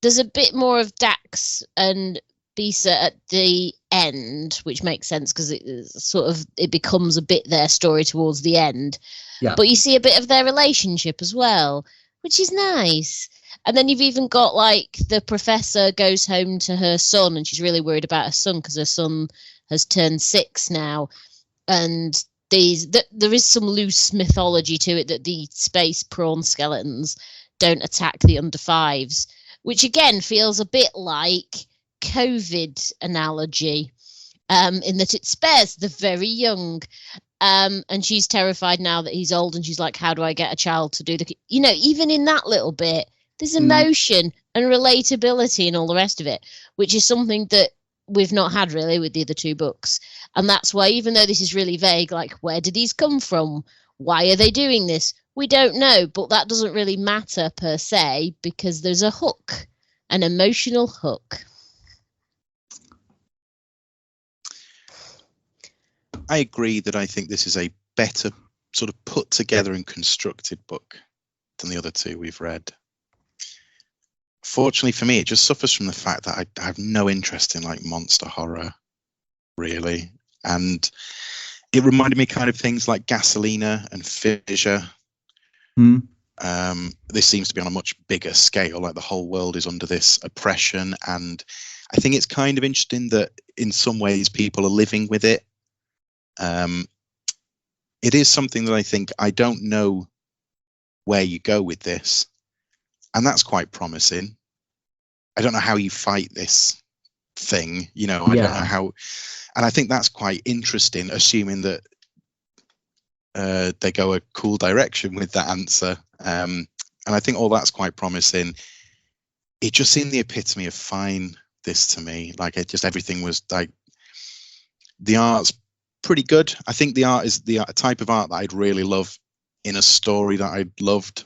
there's a bit more of Dax and Bisa at the end, which makes sense because it becomes a bit their story towards the end. Yeah. But you see a bit of their relationship as well, which is nice. And then you've even got like the professor goes home to her son, and she's really worried about her son because her son has turned 6 now, and there is some loose mythology to it that the space prawn skeletons don't attack the under 5s, which again feels a bit like COVID analogy, in that it spares the very young. And she's terrified now that he's old, and she's like, how do I get a child to do the, even in that little bit, there's emotion and relatability and all the rest of it, which is something that we've not had really with the other 2 books. And that's why, even though this is really vague, like, where did these come from? Why are they doing this? We don't know, but that doesn't really matter per se, because there's a hook, an emotional hook. I agree that I think this is a better sort of put together and constructed book than the other 2 we've read. Fortunately for me, it just suffers from the fact that I have no interest in like monster horror, really. And it reminded me kind of things like Gasolina and Fissure. This seems to be on a much bigger scale, like the whole world is under this oppression. And I think it's kind of interesting that in some ways people are living with it. It is something that I think I don't know where you go with this. And that's quite promising. I don't know how you fight this thing, I don't know how. And I think that's quite interesting, assuming that they go a cool direction with that answer. And I think all that's quite promising. It just seemed the epitome of fine, this to me. Like, everything was like, the art's pretty good. I think the art is the type of art that I'd really love in a story that I'd loved.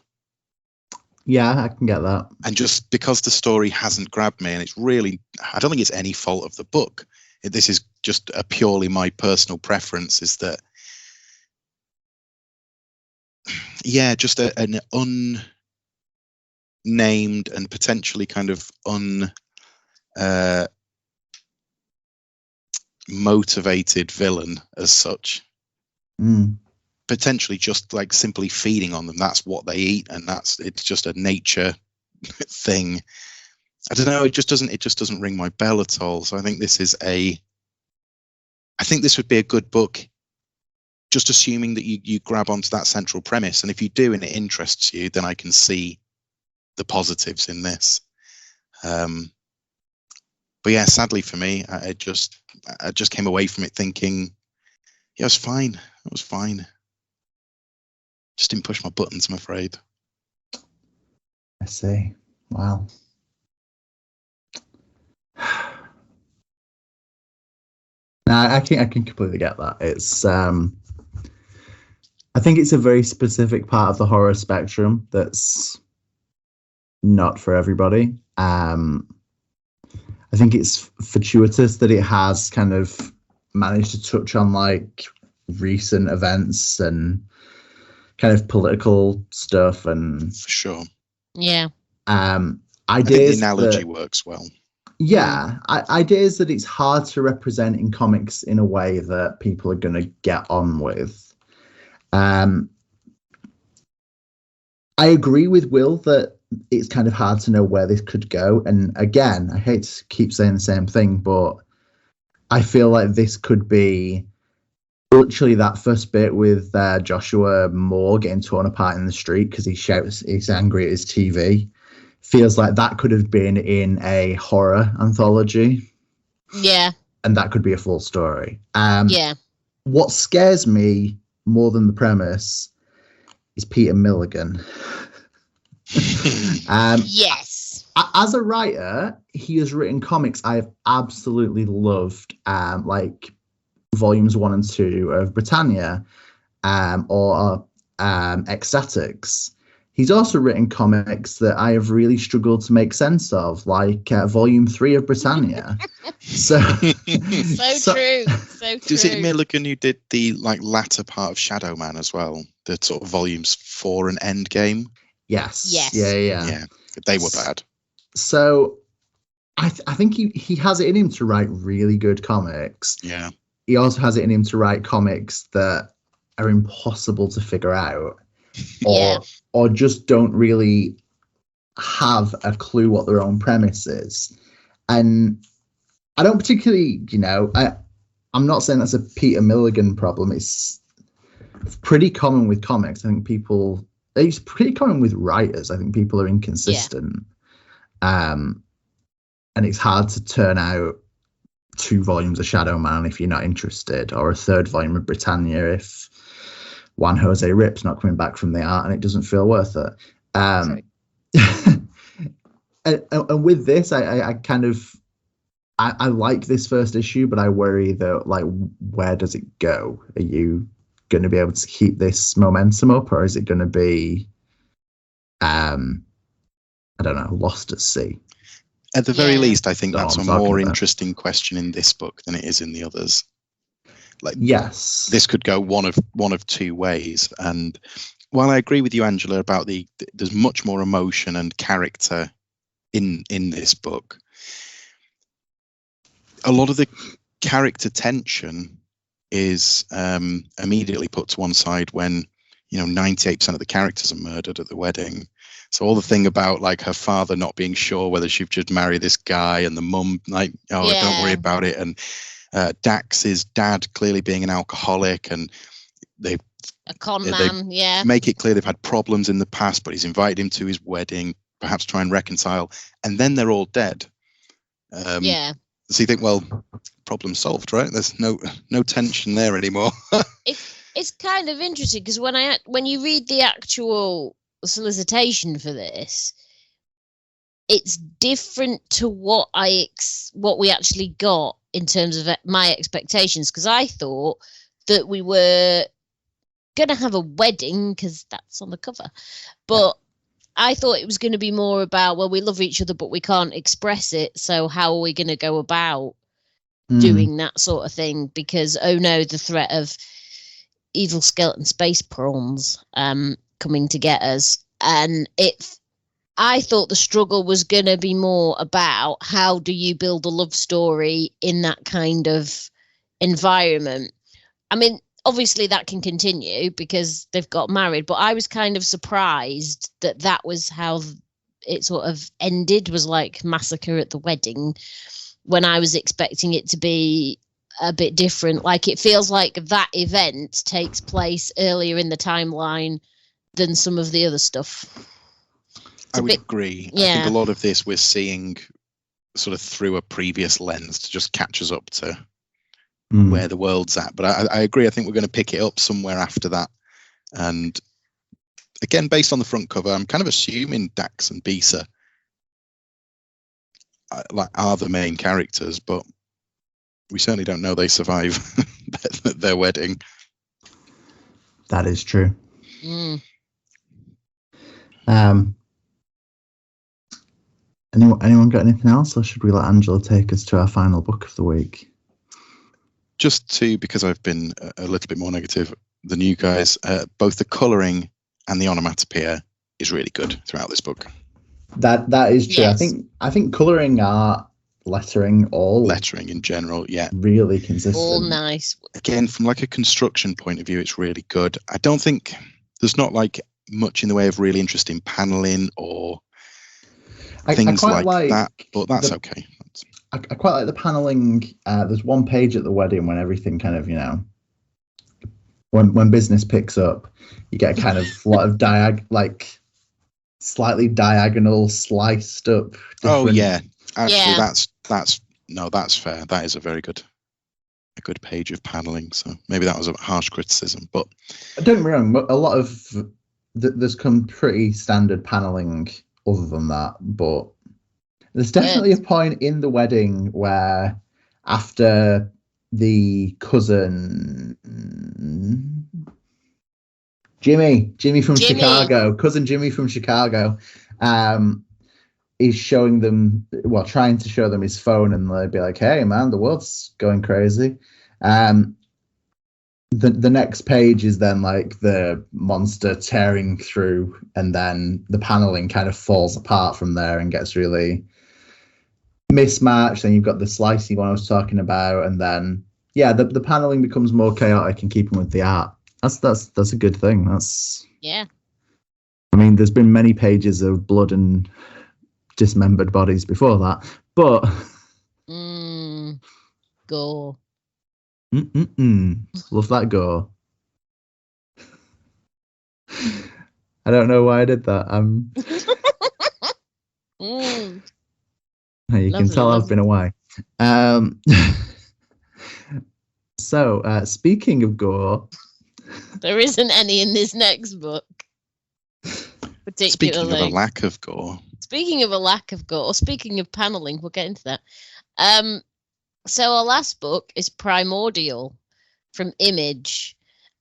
Yeah, I can get that. And just because the story hasn't grabbed me, and it's really, I don't think it's any fault of the book. This is just a purely my personal preference, is that, just an unnamed and potentially kind of motivated villain as such. Potentially just like simply feeding on them. That's what they eat, and it's just a nature thing. I don't know. It just doesn't ring my bell at all. So I think this would be a good book, just assuming that you grab onto that central premise. And if you do, and it interests you, then I can see the positives in this. But yeah, sadly for me, I just came away from it thinking, yeah, it was fine. It was fine. Just didn't push my buttons, I'm afraid. I see. Wow. No, I can completely get that. It's I think it's a very specific part of the horror spectrum that's not for everybody. I think it's fortuitous that it has kind of managed to touch on like recent events and kind of political stuff, and for sure. Yeah. I think the analogy works well. Yeah, ideas that it's hard to represent in comics in a way that people are going to get on with. I agree with Will that it's kind of hard to know where this could go. And again, I hate to keep saying the same thing, but I feel like this could be literally that first bit with Joshua Moore getting torn apart in the street because he's angry at his TV. Feels like that could have been in a horror anthology. Yeah. And that could be a full story. Yeah. What scares me more than the premise is Peter Milligan. Yes. As a writer, he has written comics I have absolutely loved, like volumes 1 and 2 of Britannia, or Ecstatics. He's also written comics that I have really struggled to make sense of, like volume 3 of Britannia. So true. So true. Is it Milligan who did the like latter part of Shadow Man as well? The sort of volumes 4 and Endgame? Yes. Yeah. They were bad. So I think he has it in him to write really good comics. Yeah. He also has it in him to write comics that are impossible to figure out, or just don't really have a clue what their own premise is. And I don't particularly, I'm not saying that's a Peter Milligan problem. It's pretty common with comics. I think it's pretty common with writers. I think people are inconsistent. Yeah. And it's hard to turn out 2 volumes of Shadow Man if you're not interested, or a 3rd volume of Britannia if Juan Jose Rip's not coming back from the art and it doesn't feel worth it. And with this, I kind of I like this first issue, but I worry that, like, where does it go? Are you going to be able to keep this momentum up, or is it going to be I don't know, lost at sea? At the very least, I think that's a more interesting question in this book than it is in the others. Like, yes, this could go one of 2 ways. And while I agree with you, Angela, about there's much more emotion and character in this book, a lot of the character tension is immediately put to one side when 98% of the characters are murdered at the wedding. So all the thing about, like, her father not being sure whether she should marry this guy, and the mum like, don't worry about it, and Dax's dad clearly being an alcoholic, and a con man, make it clear they've had problems in the past, but he's invited him to his wedding, perhaps try and reconcile, and then they're all dead. So you think, well, problem solved, right? There's no tension there anymore. It's kind of interesting because when you read the actual solicitation for this, it's different to what we actually got in terms of my expectations, because I thought that we were going to have a wedding because that's on the cover, but I thought it was going to be more about, well, we love each other but we can't express it, so how are we going to go about doing that sort of thing, because the threat of evil skeleton space prawns coming to get us. And I thought the struggle was going to be more about how do you build a love story in that kind of environment. I mean, obviously that can continue because they've got married, but I was kind of surprised that was how it sort of ended, was like massacre at the wedding, when I was expecting it to be a bit different. Like, it feels like that event takes place earlier in the timeline than some of the other stuff. I would agree. Yeah. I think a lot of this we're seeing sort of through a previous lens to just catch us up to where the world's at. But I agree. I think we're going to pick it up somewhere after that. And again, based on the front cover, I'm kind of assuming Dax and Bisa are the main characters, but we certainly don't know they survive their wedding. That is true. Anyone got anything else, or should we let Angela take us to our final book of the week? Because I've been a little bit more negative than you guys, both the colouring and the onomatopoeia is really good throughout this book. That is true. Yes. I think colouring, art, lettering in general, really consistent. All nice. Again, from like a construction point of view, it's really good. I don't think there's not like much in the way of really interesting paneling or things like that, but that's okay. I quite like the paneling. There's one page at the wedding when everything kind of, when business picks up, you get a kind of lot of slightly diagonal, sliced up. Oh yeah, actually, that's fair. That is a good page of paneling. So maybe that was a harsh criticism, but don't get me wrong. A lot of there's come pretty standard paneling other than that, but there's definitely a point in the wedding where, after the cousin Jimmy from Chicago, cousin Jimmy from Chicago, is showing them, trying to show them his phone, and they'd be like, "Hey, man, the world's going crazy." The next page is then like the monster tearing through, and then the paneling kind of falls apart from there and gets really mismatched. Then you've got the slicey one I was talking about, and then the paneling becomes more chaotic in keeping with the art. That's a good thing. mean, there's been many pages of blood and dismembered bodies before that, but gore. Love that gore. I don't know why I did that. You can tell I've been away. So, speaking of gore, there isn't any in this next book. Particularly. Speaking of a lack of gore. Speaking of a lack of gore, speaking of paneling, we'll get into that. So our last book is Primordial from Image,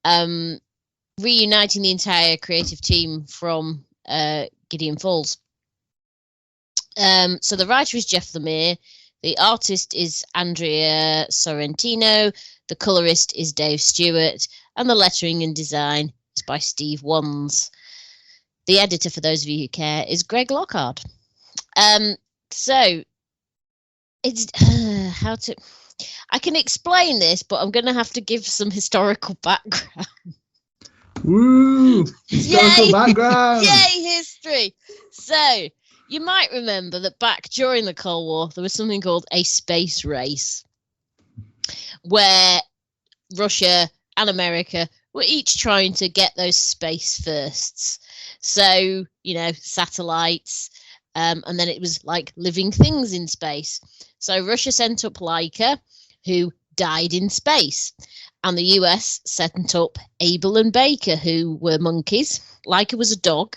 reuniting the entire creative team from Gideon Falls. So the writer is Jeff Lemire, the artist is Andrea Sorrentino, the colorist is Dave Stewart, and the lettering and design is by Steve Wands. The editor, for those of you who care, is Greg Lockhart. So it's I can explain this, but I'm going to have to give some historical background. Woo! Historical background! Yay, history! So, you might remember that back during the Cold War, there was something called a space race, where Russia and America were each trying to get those space firsts. So, satellites, and then it was like living things in space. So Russia sent up Laika, who died in space. And the US sent up Abel and Baker, who were monkeys. Laika was a dog.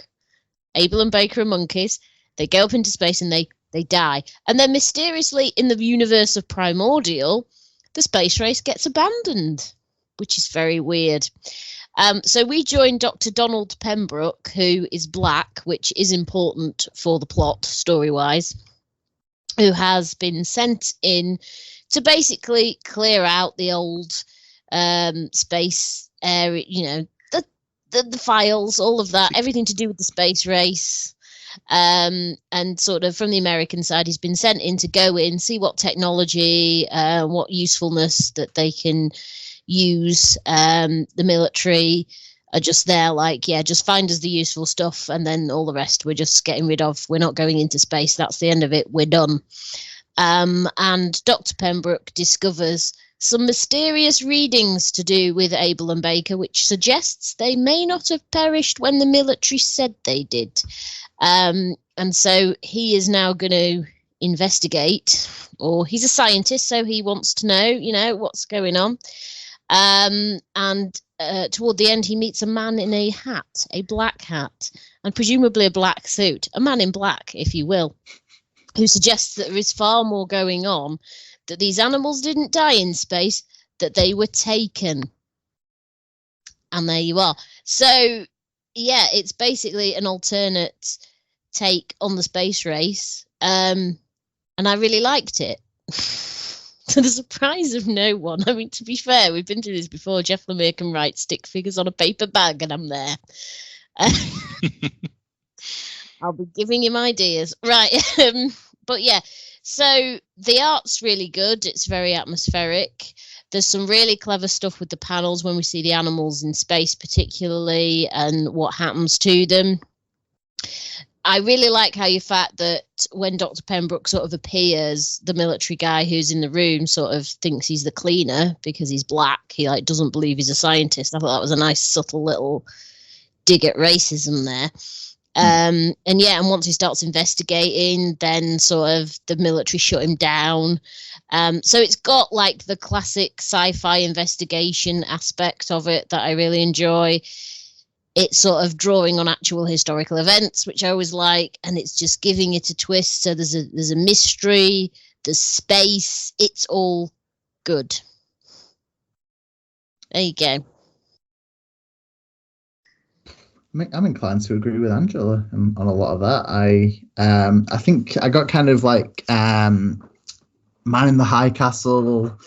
Abel and Baker are monkeys. They go up into space and they die. And then mysteriously, in the universe of Primordial, the space race gets abandoned, which is very weird. So we joined Dr. Donald Pembroke, who is black, which is important for the plot, story-wise, who has been sent in to basically clear out the old space area, the files, all of that, everything to do with the space race. And sort of from the American side, he's been sent in to go in, see what technology, what usefulness that they can use. The military are just there just find us the useful stuff, and then all the rest we're just getting rid of. We're not going into space. That's the end of it. We're done. And Dr. Pembroke discovers some mysterious readings to do with Abel and Baker, which suggests they may not have perished when the military said they did. And so he is now going to investigate, or he's a scientist, so he wants to know, what's going on. And toward the end, he meets a man in a hat, a black hat, and presumably a black suit, a man in black, if you will, who suggests that there is far more going on, that these animals didn't die in space, that they were taken. And there you are. So, yeah, it's basically an alternate take on the space race. And I really liked it. To the surprise of no one. I mean, to be fair, we've been through this before. Jeff Lemire can write stick figures on a paper bag, and I'm there. I'll be giving him ideas. Right. But yeah, so the art's really good. It's very atmospheric. There's some really clever stuff with the panels when we see the animals in space particularly, and what happens to them. I really like how you fact that when Dr. Pembroke sort of appears, the military guy who's in the room sort of thinks he's the cleaner because he's black. He doesn't believe he's a scientist. I thought that was a nice subtle little dig at racism there. And once he starts investigating, then sort of the military shut him down. So it's got like the classic sci-fi investigation aspect of it that I really enjoy. It's sort of drawing on actual historical events, which I always like, and it's just giving it a twist. So there's a mystery, there's space. It's all good. There you go. I'm inclined to agree with Angela on a lot of that. I think I got kind of like Man in the High Castle,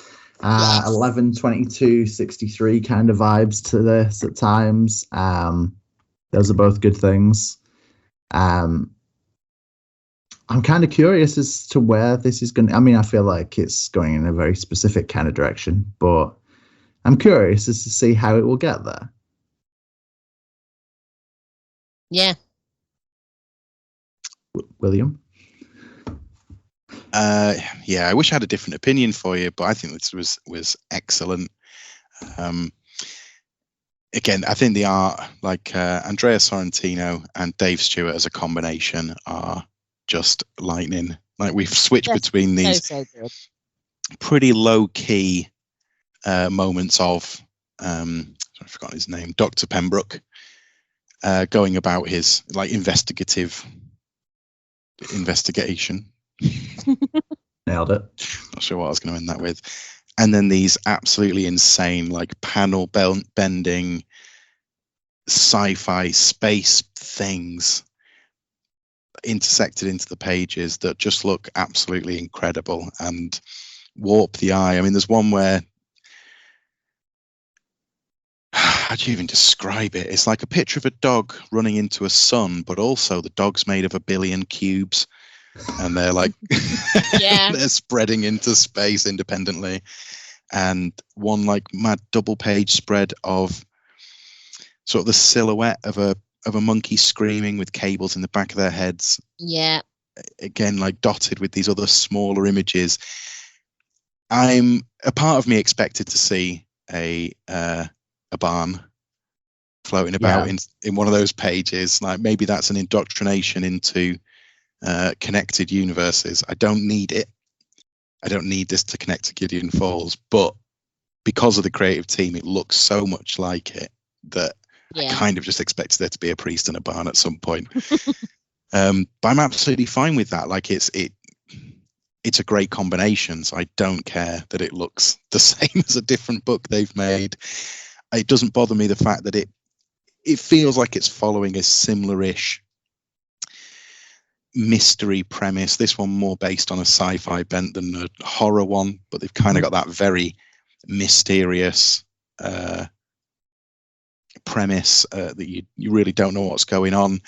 11/22/63 kind of vibes to this at times. Those are both good things. I'm kind of curious as to where this is going. I mean, I feel like it's going in a very specific kind of direction, but I'm curious as to see how it will get there. Yeah, William? Yeah, I wish I had a different opinion for you, but I think this was excellent. Again, I think the art, like Andrea Sorrentino and Dave Stewart as a combination, are just lightning. Like, we've switched between these so pretty low key moments of I've forgotten his name, Dr. Pembroke, going about his like investigation. Nailed it. Not sure what I was going to end that with. And then these absolutely insane, like, panel bending sci-fi space things intersected into the pages that just look absolutely incredible and warp the eye. I mean, there's one where, how do you even describe it? It's like a picture of a dog running into a sun, but also the dog's made of 1 billion cubes, and they're like, Yeah. they're spreading into space independently. And one like mad double page spread of sort of the silhouette of a monkey screaming with cables in the back of their heads. Yeah. Again, like dotted with these other smaller images. A part of me expected to see a barn floating about in one of those pages. Like, maybe that's an indoctrination into connected universes. I don't need it. I don't need this to connect to Gideon Falls, but because of the creative team, it looks so much like it that I kind of just expected there to be a priest in a barn at some point. But I'm absolutely fine with that. Like, it's a great combination, so I don't care that it looks the same as a different book they've made. It doesn't bother me the fact that it feels like it's following a similar-ish mystery premise. This one more based on a sci-fi bent than a horror one, but they've kind of got that very mysterious premise that you really don't know what's going on.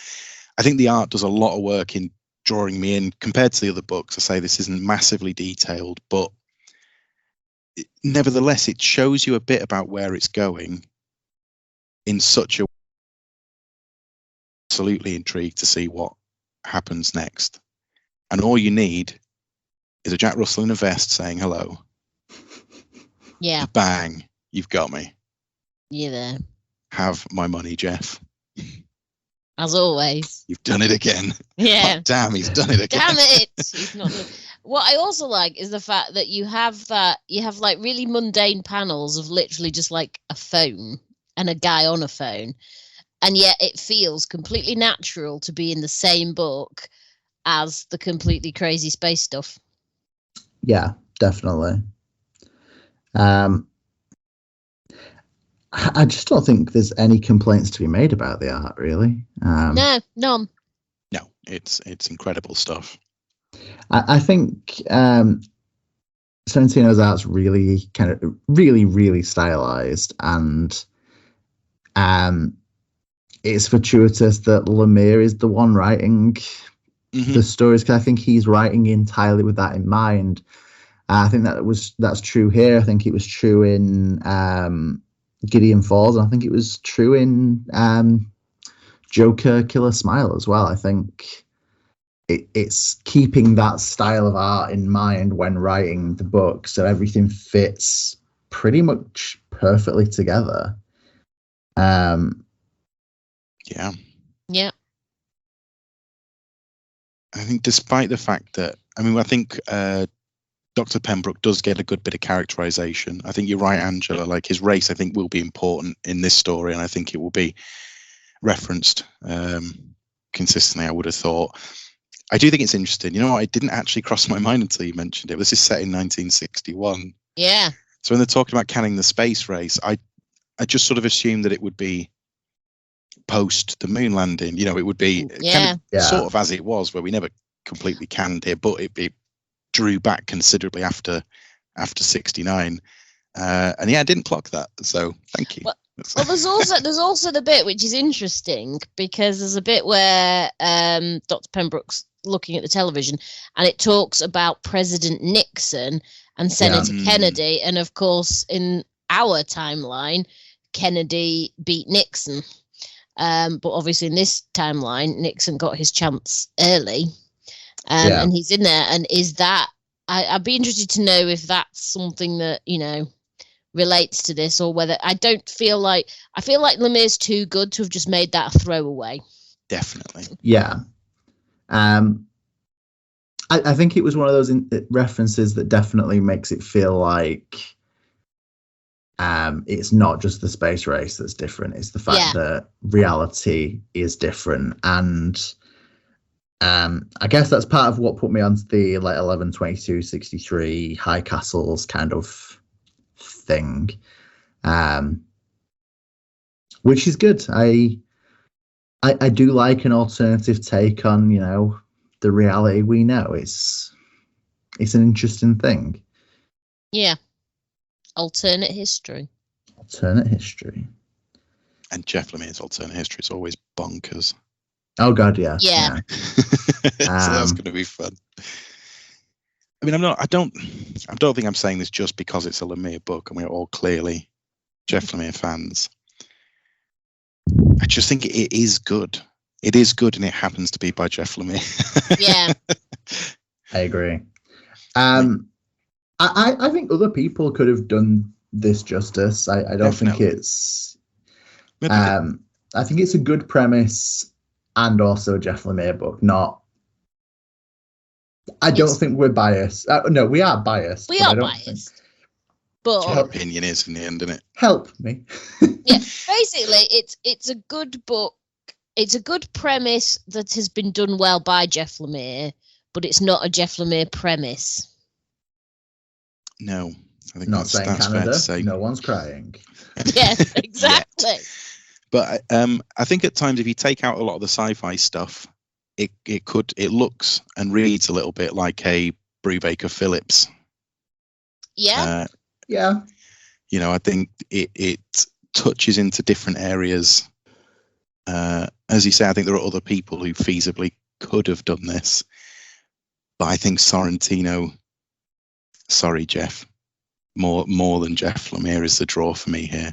I think the art does a lot of work in drawing me in compared to the other books. I say this isn't massively detailed, but nevertheless it shows you a bit about where it's going in such a absolutely intrigued to see what happens next. And all you need is a Jack Russell in a vest saying hello. Yeah. Bang, you've got me. You're there. Have my money, Jeff. As always. You've done it again. Yeah. Oh, damn, he's done it again. Damn it. He's not doing... What I also like is the fact that you have like really mundane panels of literally just like a phone and a guy on a phone. And yet it feels completely natural to be in the same book as the completely crazy space stuff. Yeah, definitely. I just don't think there's any complaints to be made about the art, really. No, none. No, it's incredible stuff. I think Sorrentino's art's really really stylized, and it's fortuitous that Lemire is the one writing the stories, because I think he's writing entirely with that in mind. I think that's true here. I think it was true in Gideon Falls, and I think it was true in Joker Killer Smile as well. I think it's keeping that style of art in mind when writing the book, so everything fits pretty much perfectly together. Yeah. I think despite the fact that, I think Dr. Pembroke does get a good bit of characterization. I think you're right, Angela. Like, his race, I think, will be important in this story, and I think it will be referenced consistently, I would have thought. I do think it's interesting. You know what? It didn't actually cross my mind until you mentioned it. This is set in 1961. Yeah. So when they're talking about canning the space race, I just sort of assumed that it would be post the moon landing. You know, it would be sort of as it was, where we never completely canned it, but it drew back considerably after 69. And I didn't clock that. So thank you. Well, there's also the bit which is interesting, because there's a bit where Dr. Pembroke's looking at the television and it talks about President Nixon and Senator Kennedy, and of course in our timeline Kennedy beat Nixon. But obviously in this timeline, Nixon got his chance early, and he's in there. And is that? I'd be interested to know if that's something that relates to this, or whether I feel like Lemire's too good to have just made that a throwaway. Definitely. Yeah. I think it was one of those references that definitely makes it feel like it's not just the space race that's different. It's the fact that reality is different. And I guess that's part of what put me onto the 11, 22, 63 high castles kind of thing, which is good. I do like an alternative take on the reality we know. It's an interesting thing. Yeah. Alternate history. And Jeff Lemire's alternate history is always bonkers. Oh God, yeah. Yeah. So that's going to be fun. I mean, I don't think I'm saying this just because it's a Lemire book and we're all clearly Jeff Lemire fans. I just think it is good. It is good, and it happens to be by Jeff Lemire. Yeah. I agree. I think other people could have done this justice. I don't think it's. I think it's a good premise and also a Jeff Lemire book. I don't think we're biased. No, we are biased. We are biased. But your opinion is in the end, isn't it? Help me. Yeah, basically, it's a good book. It's a good premise that has been done well by Jeff Lemire, but it's not a Jeff Lemire premise. No, I think not saying that's Canada. Fair to say. No one's crying. Yes, exactly. But I think at times, if you take out a lot of the sci-fi stuff, it looks and reads a little bit like a Brubaker Phillips. Yeah. Yeah. I think it touches into different areas. As you say, I think there are other people who feasibly could have done this, but I think Sorrentino, sorry Jeff, more than Jeff Lemire is the draw for me here.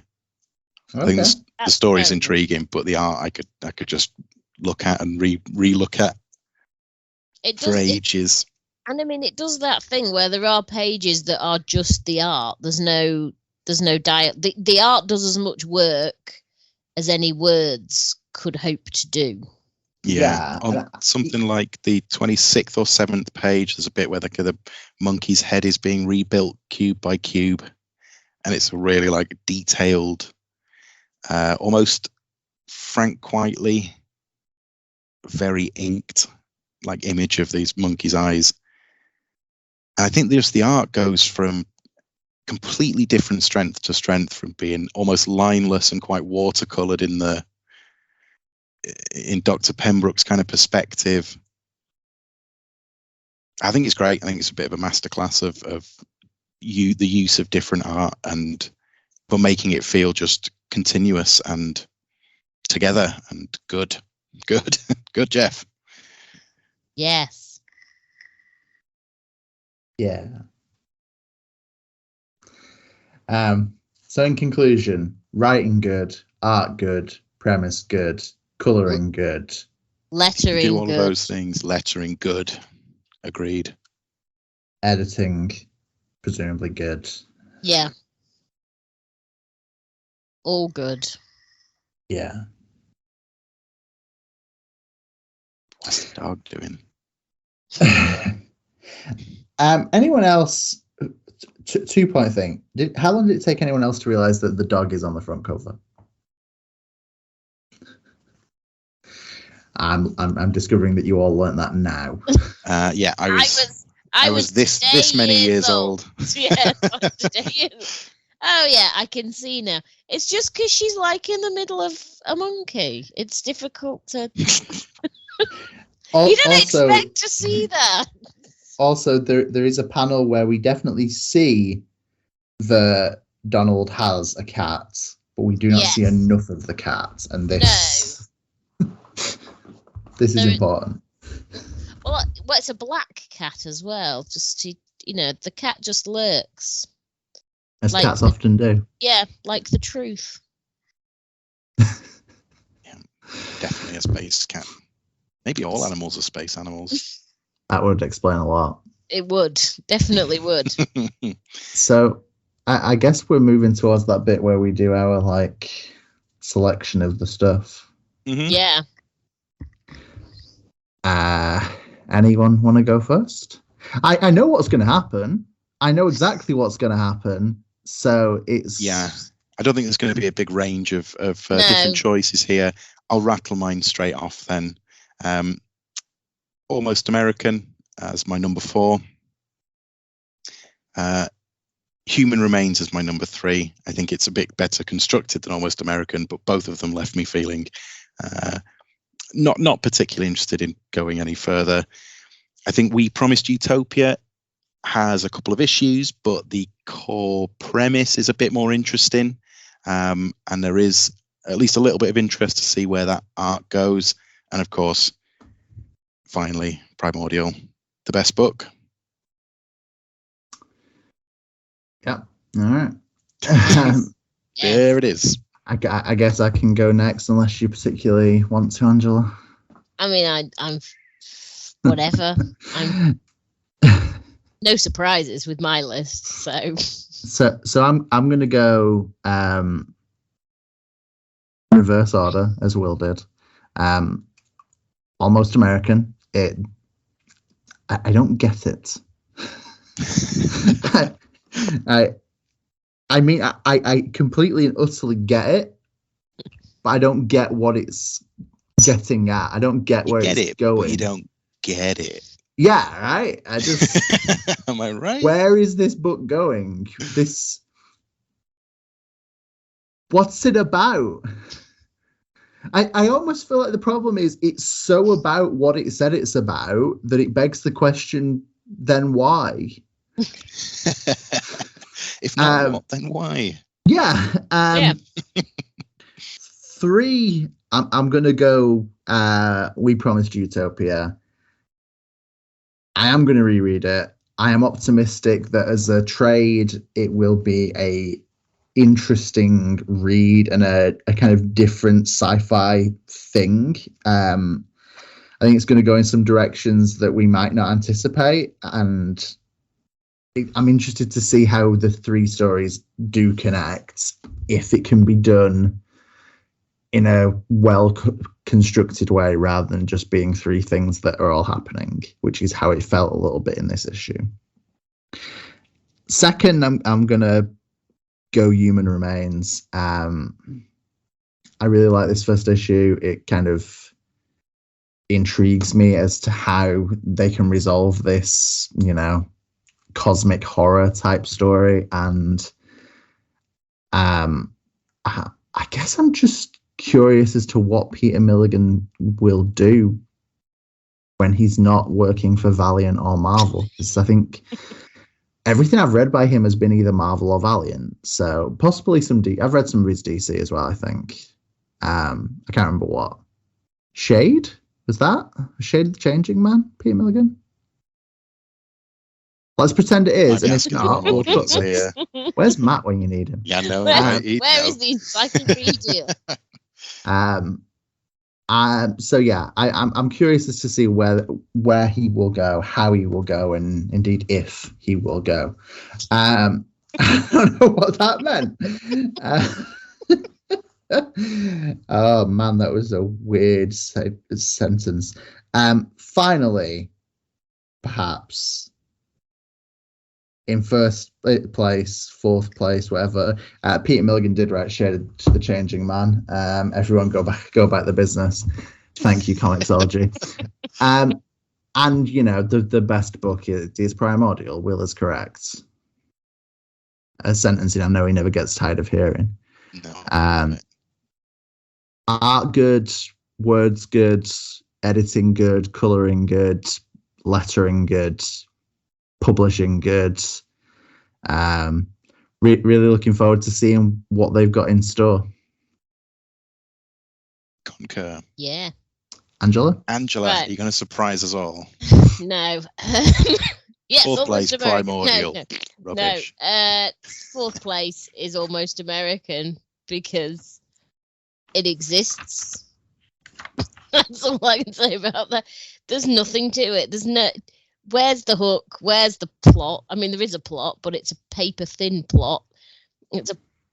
Okay. I think the story is intriguing, but the art I could just look at and re-look at for ages. And I mean, it does that thing where there are pages that are just the art. There's no dialogue. The art does as much work as any words could hope to do. Yeah. On something like the 26th or 7th page, there's a bit where the monkey's head is being rebuilt cube by cube, and it's a really detailed, almost Frank Quitely, very inked image of these monkeys' eyes. And I think the art goes from completely different strength to strength, from being almost lineless and quite watercolored in Dr. Pembroke's kind of perspective. I think it's great. I think it's a bit of a masterclass of the use of different art, but making it feel just continuous and together and good, Jeff. Yes. Yeah. So in conclusion, writing good, art good, premise good, colouring good, lettering do all good. of those things. Lettering good, agreed. Editing presumably good. Yeah. All good. Yeah. What's the dog doing? Anyone else? 2-point thing. How long did it take anyone else to realize that the dog is on the front cover? I'm discovering that you all learnt that now. Yeah, I was this many years old. Yes, oh yeah, I can see now. It's just because she's in the middle of a monkey. It's difficult to. You don't expect to see that. Also, there is a panel where we definitely see that Donald has a cat, but we do not see enough of the cat, and this this is important. Well, it's a black cat as well. Just the cat just lurks, as cats often do. Yeah, like the truth. Definitely a space cat. Maybe all animals are space animals. That would explain a lot. It would. Definitely would. So I guess we're moving towards that bit where we do our like selection of the stuff. Mm-hmm. Yeah. Anyone want to go first? I know what's going to happen. I know exactly what's going to happen. So it's... Yeah. I don't think there's going to be a big range of different choices here. I'll rattle mine straight off then. Almost American as my number 4. Human Remains as my number 3. I think it's a bit better constructed than Almost American, but both of them left me feeling not particularly interested in going any further. I think We Promised Utopia has a couple of issues, but the core premise is a bit more interesting. And there is at least a little bit of interest to see where that arc goes. And of course, finally, Primordial, the best book. Yeah. All right. There it is. I guess I can go next unless you particularly want to, Angela. I mean, I'm whatever. I'm no surprises with my list. So I'm gonna go reverse order as Will did. Almost American. I don't get it. I mean, I completely and utterly get it, but I don't get what it's getting at. I don't get where it's going. But you don't get it. Yeah, right. I just. Am I right? Where is this book going? What's it about? I almost feel like the problem is it's so about what it said it's about that it begs the question, then why? If not what, then why? Yeah. 3, I'm going to go We Promised Utopia. I am going to reread it. I am optimistic that as a trade, it will be a interesting read and a kind of different sci-fi thing. I think it's going to go in some directions that we might not anticipate, and I'm interested to see how the 3 stories do connect, if it can be done in a well-constructed way rather than just being 3 things that are all happening, which is how it felt a little bit in this issue. Second, I'm going to go Human Remains. I really like this first issue. It kind of intrigues me as to how they can resolve this, cosmic horror type story, and I guess I'm just curious as to what Peter Milligan will do when he's not working for Valiant or Marvel, because I think everything I've read by him has been either Marvel or Valiant, so possibly I've read some of his DC as well. I think I can't remember what Shade was that Shade of the Changing Man, Peter Milligan. Let's pretend it is, and if not, we'll put this. Where's Matt when you need him? Yeah, no. Where is the encyclopedia? So yeah, I'm curious as to see where he will go, how he will go, and indeed if he will go. I don't know what that meant. Oh man, that was a weird sentence. Finally, perhaps in first place, fourth place, whatever, Peter Milligan did write Shade of the Changing Man. Everyone go back the business. Thank you, Comixology. And the best book is Primordial. Will is correct. A sentence I know he never gets tired of hearing. No. Art good, words good, editing good, coloring good, lettering good, publishing good. Really looking forward to seeing what they've got in store. Concur. Yeah. Angela, Right. Are you going to surprise us all? No. Yes, Fourth place, Almost American. Primordial. No. Rubbish. Fourth place is Almost American because it exists. That's all I can say about that. There's nothing to it. There's no. Where's the hook? Where's the plot? I mean, there is a plot, but it's a paper thin plot. It's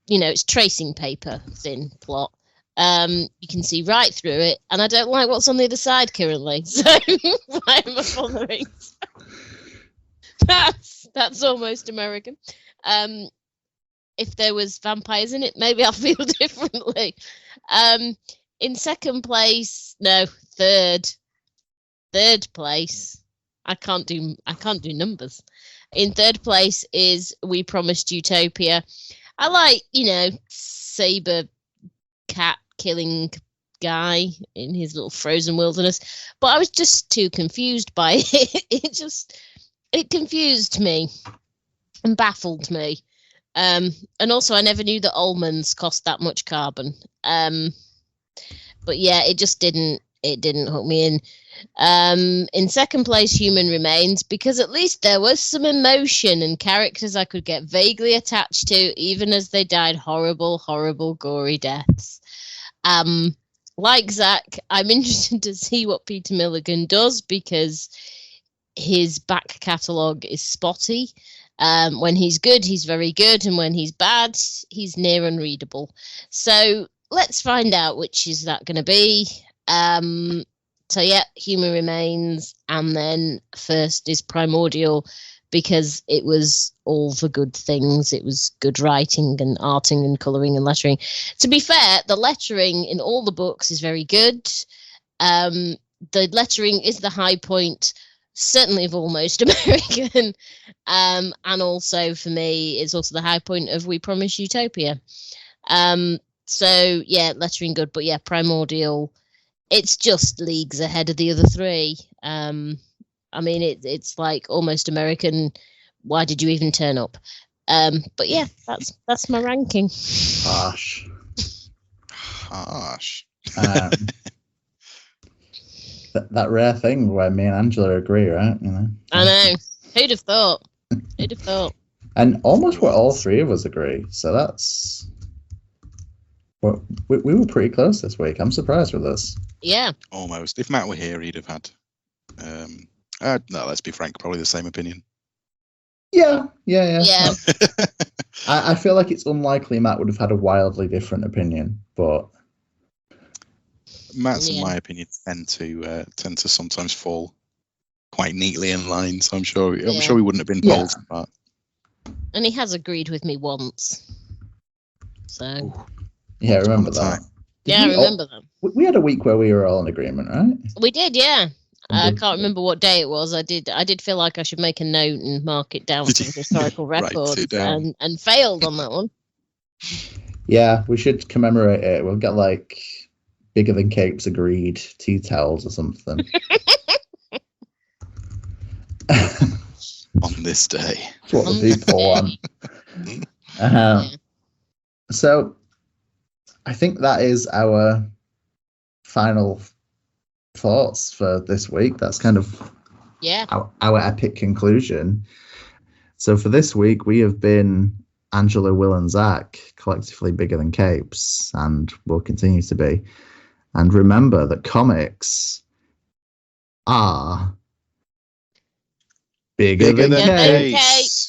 it's tracing paper thin plot. You can see right through it, and I don't like what's on the other side currently. So why am I bothering? That's almost American. If there was vampires in it, maybe I'll feel differently. In second place, no, third place. I can't do numbers. In third place is We Promised Utopia. I like, saber cat killing guy in his little frozen wilderness, but I was just too confused by it. It confused me and baffled me. And also I never knew that almonds cost that much carbon. But yeah, it just didn't hook me in. In second place, Human Remains, because at least there was some emotion and characters I could get vaguely attached to, even as they died horrible, horrible, gory deaths. Like Zach, I'm interested to see what Peter Milligan does, because his back catalogue is spotty. When he's good, he's very good, and when he's bad, he's near unreadable. So let's find out which is that going to be. So yeah, Human Remains, and then first is Primordial, because it was all the good things. It was good writing and arting and colouring and lettering. To be fair, the lettering in all the books is very good. The lettering is the high point, certainly of Almost American, and also for me is also the high point of We Promise Utopia. So yeah, lettering good, but yeah, Primordial, it's just leagues ahead of the other three. I mean, it's like Almost American. Why did you even turn up? But yeah, that's my ranking. Harsh. That rare thing where me and Angela agree, right? I know. Who'd have thought? And almost where all three of us agree. So that's. Well, we were pretty close this week. I'm surprised with this. Yeah. Almost. If Matt were here, he'd have had. No, let's be frank. Probably the same opinion. Yeah. I feel like it's unlikely Matt would have had a wildly different opinion, but Matt's and my opinion tend to sometimes fall quite neatly in line. So I'm sure we wouldn't have been pulled apart. And he has agreed with me once. So. Ooh. Yeah, I remember that. I remember that. We had a week where we were all in agreement, right? We did, yeah. I can't remember what day it was. I did feel like I should make a note and mark it down for historical records, and failed on that one. Yeah, we should commemorate it. We'll get like Bigger Than Capes agreed tea towels or something. On this day. That's what the people want. So I think that is our final thoughts for this week. That's kind of our epic conclusion. So for this week, we have been Angela, Will, and Zach, collectively Bigger Than Capes, and will continue to be. And remember that comics are bigger than capes.